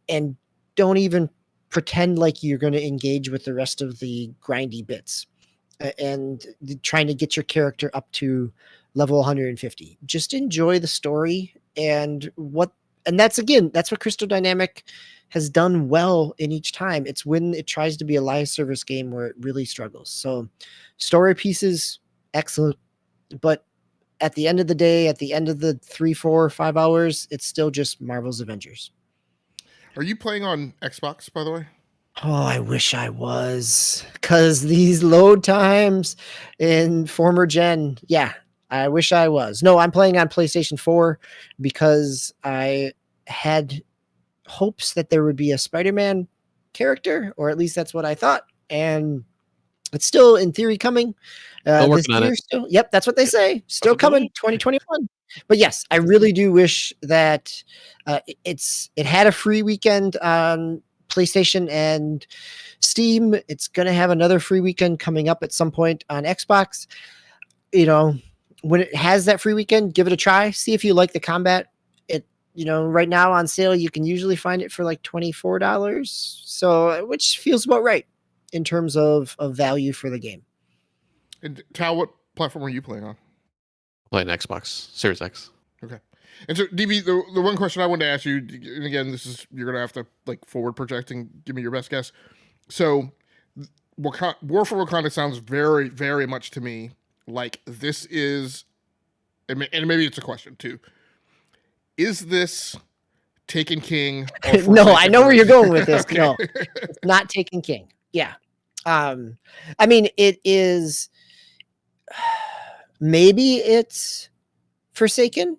And don't even pretend like you're going to engage with the rest of the grindy bits and trying to get your character up to level 150. Just enjoy the story and what and that's what Crystal Dynamic has done well in each time. It's when it tries to be a live service game where it really struggles. So story pieces, excellent. But at the end of the day, at the end of the 3, 4, 5 hours, it's still just Marvel's Avengers. Are you playing on Xbox, by the way? Oh, I wish I was, because these load times in former gen, yeah, I wish I was. No, I'm playing on PlayStation 4 because I had hopes that there would be a Spider-Man character, or at least that's what I thought. And it's still in theory coming. Still This working on year it. still, yep, that's what they say. Still coming, 2021. But yes, I really do wish that it had a free weekend on PlayStation and Steam. It's going to have another free weekend coming up at some point on Xbox. You know, when it has that free weekend, give it a try. See if you like the combat. It, right now on sale, you can usually find it for like $24. So, which feels about right in terms of value for the game. And Tal, what platform are you playing on? Playing Xbox Series X. Okay. And so, DB, the one question I wanted to ask you, and again, you're going to have to like forward project and give me your best guess. So, War for Wakanda sounds very, very much to me like this is, and maybe it's a question too. Is this Taken King? No, I know where you're going with this. Okay. No, it's not Taken King. Yeah. I mean, it is, maybe it's Forsaken,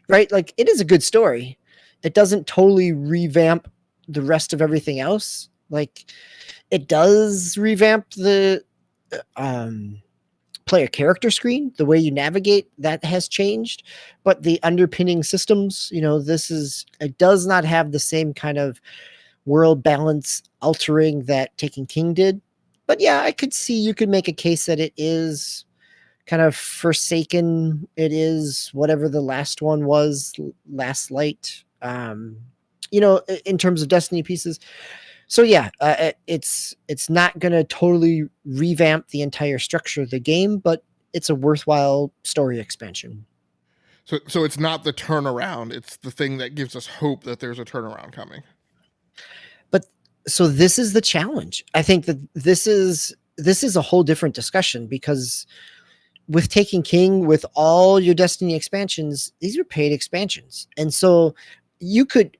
right? Like, it is a good story. It doesn't totally revamp the rest of everything else. Like, it does revamp the player character screen. The way you navigate, that has changed, but the underpinning systems, it does not have the same kind of world balance altering that Taken King did. But yeah, I could see, you could make a case that it is kind of Forsaken. It is whatever the last one was, Last Light, in terms of Destiny pieces. So yeah, it's not going to totally revamp the entire structure of the game, but it's a worthwhile story expansion. So it's not the turnaround. It's the thing that gives us hope that there's a turnaround coming. But so this is the challenge. I think that this is a whole different discussion, because with Taken King, with all your Destiny expansions, these are paid expansions. And so you could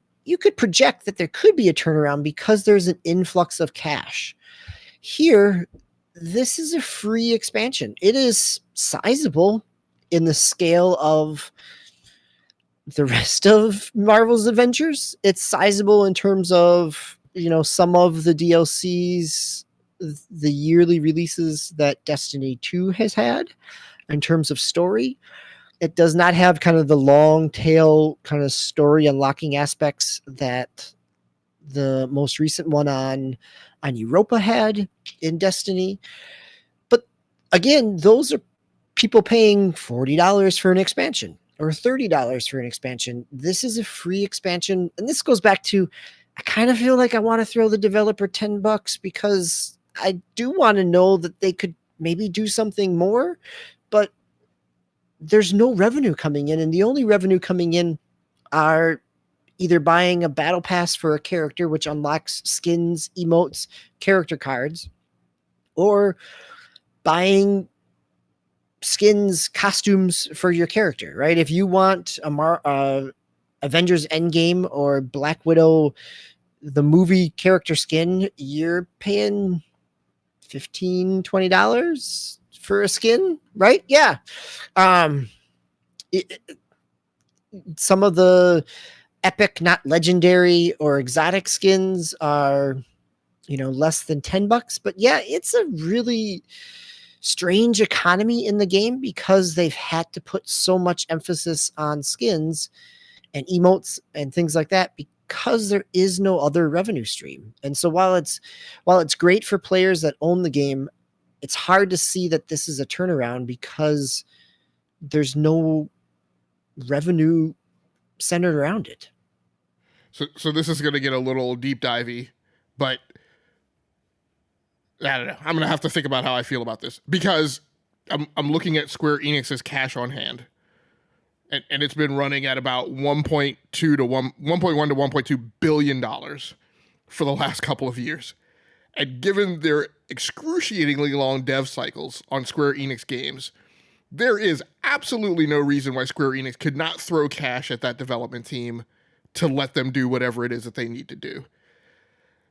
project that there could be a turnaround because there's an influx of cash. Here, this is a free expansion. It is sizable in the scale of the rest of Marvel's Avengers. It's sizable in terms of, some of the DLCs, the yearly releases that Destiny 2 has had in terms of story. It does not have kind of the long tail kind of story unlocking aspects that the most recent one on Europa had in Destiny. But again, those are people paying $40 for an expansion or $30 for an expansion. This is a free expansion. And this goes back to, I kind of feel like I want to throw the developer $10 because I do want to know that they could maybe do something more, but there's no revenue coming in. And the only revenue coming in are either buying a battle pass for a character, which unlocks skins, emotes, character cards, or buying skins, costumes for your character, right? If you want a Avengers Endgame or Black Widow, the movie character skin, you're paying $15, $20 for a skin, right? Yeah. Some of the epic, not legendary or exotic skins are, less than $10. But yeah, it's a really strange economy in the game because they've had to put so much emphasis on skins and emotes and things like that because there is no other revenue stream. And so while it's great for players that own the game, it's hard to see that this is a turnaround because there's no revenue centered around it. So this is going to get a little deep divey, but I don't know. I'm going to have to think about how I feel about this because I'm looking at Square Enix's cash on hand, and it's been running at about 1.1 to 1.2 billion dollars for the last couple of years. And given their excruciatingly long dev cycles on Square Enix games, there is absolutely no reason why Square Enix could not throw cash at that development team to let them do whatever it is that they need to do.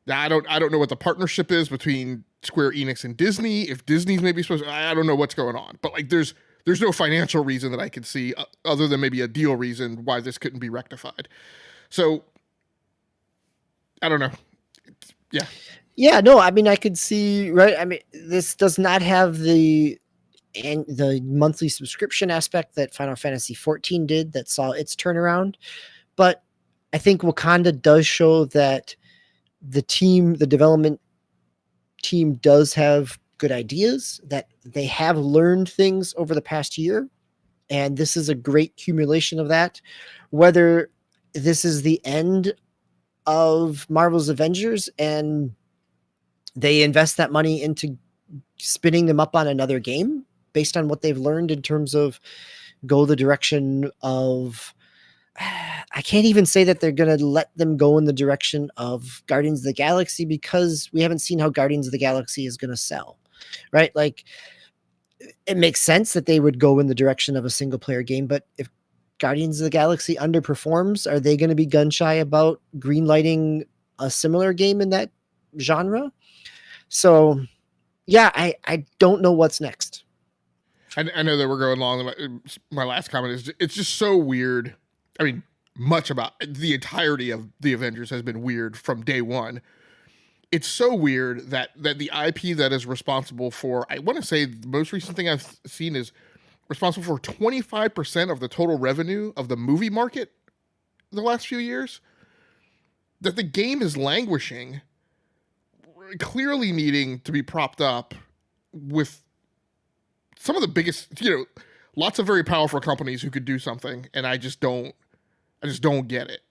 Now, I don't know what the partnership is between Square Enix and Disney. If Disney's maybe supposed to, I don't know what's going on. But like, there's no financial reason that I can see other than maybe a deal reason why this couldn't be rectified. So, I don't know. Yeah. Yeah, no, I mean, I could see, right? I mean, this does not have the monthly subscription aspect that Final Fantasy XIV did that saw its turnaround. But I think Wakanda does show that the development team does have good ideas, that they have learned things over the past year. And this is a great accumulation of that. Whether this is the end of Marvel's Avengers and they invest that money into spinning them up on another game based on what they've learned in terms of go the direction of, I can't even say that they're going to let them go in the direction of Guardians of the Galaxy because we haven't seen how Guardians of the Galaxy is going to sell, right? Like, it makes sense that they would go in the direction of a single player game, but if Guardians of the Galaxy underperforms, are they going to be gun shy about greenlighting a similar game in that genre? So, yeah, I don't know what's next. I know that we're going long. My last comment is it's just so weird. I mean, much about the entirety of the Avengers has been weird from day one. It's so weird that the IP that is responsible for, I want to say the most recent thing I've seen is responsible for 25% of the total revenue of the movie market in the last few years, that the game is languishing, clearly needing to be propped up with some of the biggest, lots of very powerful companies who could do something. And I just don't get it.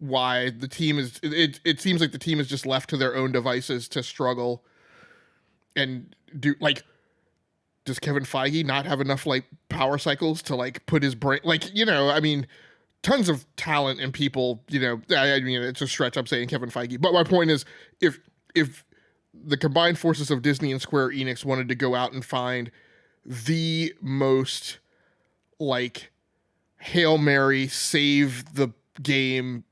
Why the team is, it seems like the team is just left to their own devices to struggle and do, like, does Kevin Feige not have enough, like, power cycles to, like, put his brain, like, I mean, tons of talent and people, I mean, it's a stretch I'm saying Kevin Feige, but my point is, if the combined forces of Disney and Square Enix wanted to go out and find the most, like, Hail Mary, save the game,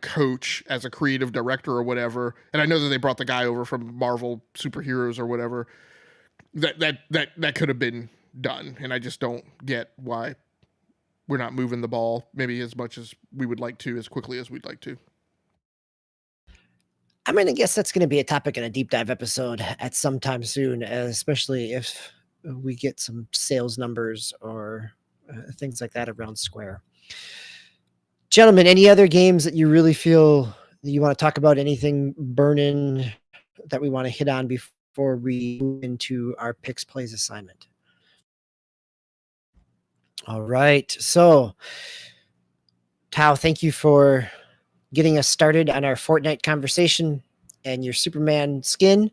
coach as a creative director or whatever, and I know that they brought the guy over from Marvel Superheroes or whatever, that could have been done, and I just don't get why we're not moving the ball maybe as much as we would like to, as quickly as we'd like to. I mean, I guess that's going to be a topic in a deep dive episode at some time soon, especially if we get some sales numbers or things like that around Square. Gentlemen, any other games that you really feel that you want to talk about? Anything burning that we want to hit on before we move into our picks plays assignment? All right. So, Tao, thank you for getting us started on our Fortnite conversation and your Superman skin.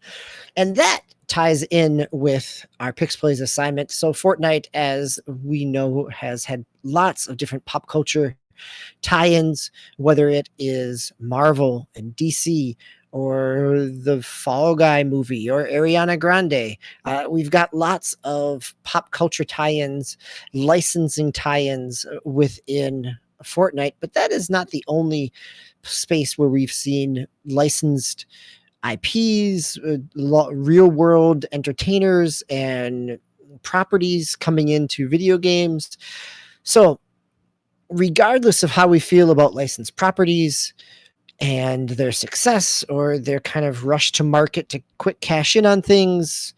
And that ties in with our picks plays assignment. So Fortnite, as we know, has had lots of different pop culture tie-ins, whether it is Marvel and DC or the Fall Guy movie or Ariana Grande. We've got lots of pop culture tie-ins, licensing tie-ins within Fortnite, but that is not the only space where we've seen licensed IPs, real world entertainers and properties coming into video games. So regardless of how we feel about licensed properties and their success or their kind of rush to market to quick cash in on things,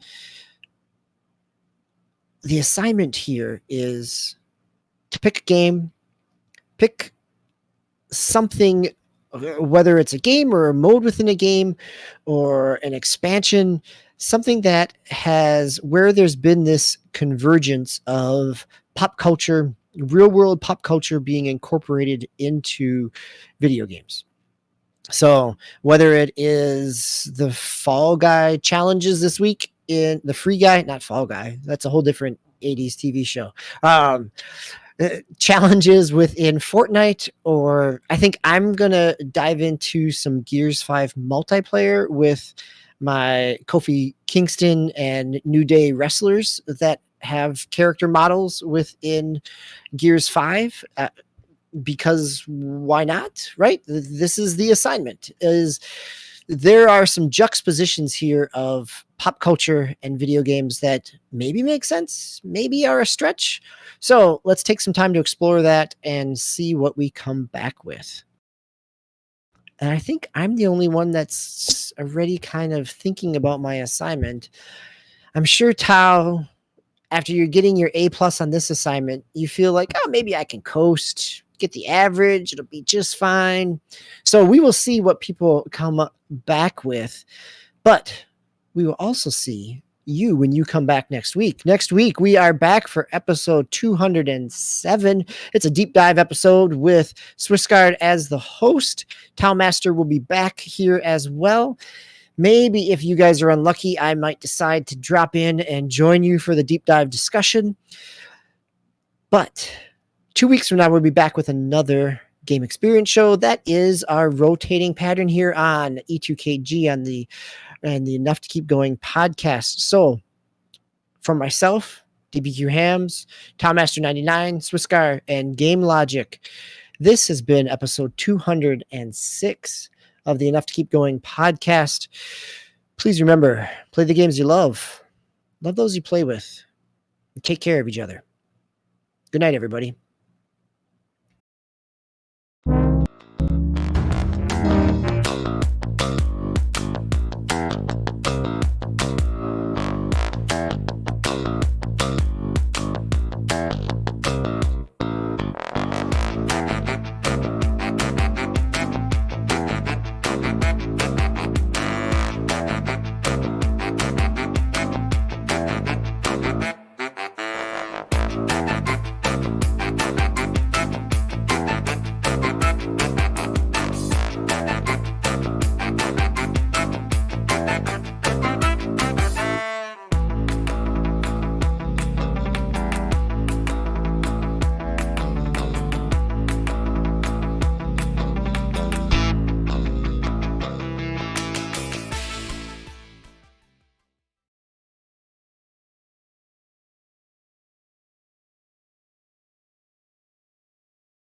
the assignment here is to pick a game, pick something, whether it's a game or a mode within a game or an expansion, something that has where there's been this convergence of pop culture, real world pop culture being incorporated into video games. So whether it is the Fall Guy challenges this week in the Free Guy, not Fall Guy, that's a whole different 80s TV show. challenges within Fortnite, or I think I'm going to dive into some Gears 5 multiplayer with my Kofi Kingston and New Day wrestlers that have character models within Gears 5. Because why not, right? This is the assignment. Is there are some juxtapositions here of pop culture and video games that maybe make sense, maybe are a stretch. So let's take some time to explore that and see what we come back with. And I think I'm the only one that's already kind of thinking about my assignment. I'm sure, Tao, after you're getting your A plus on this assignment, you feel like, oh, maybe I can coast, get the average, it'll be just fine. So we will see what people come back with, but we will also see you when you come back next week. Next week, we are back for episode 207. It's a deep dive episode with Swissguard as the host. Townmaster will be back here as well. Maybe if you guys are unlucky, I might decide to drop in and join you for the deep dive discussion. But 2 weeks from now, we'll be back with another game experience show. That is our rotating pattern here on E2KG on the Enough to Keep Going podcast. So for myself, DBQ Hams, Townmaster99, Swisscar, and Game Logic, this has been episode 206 of the Enough to Keep Going podcast. Please remember, play the games you love. Love those you play with. And take care of each other. Good night, everybody.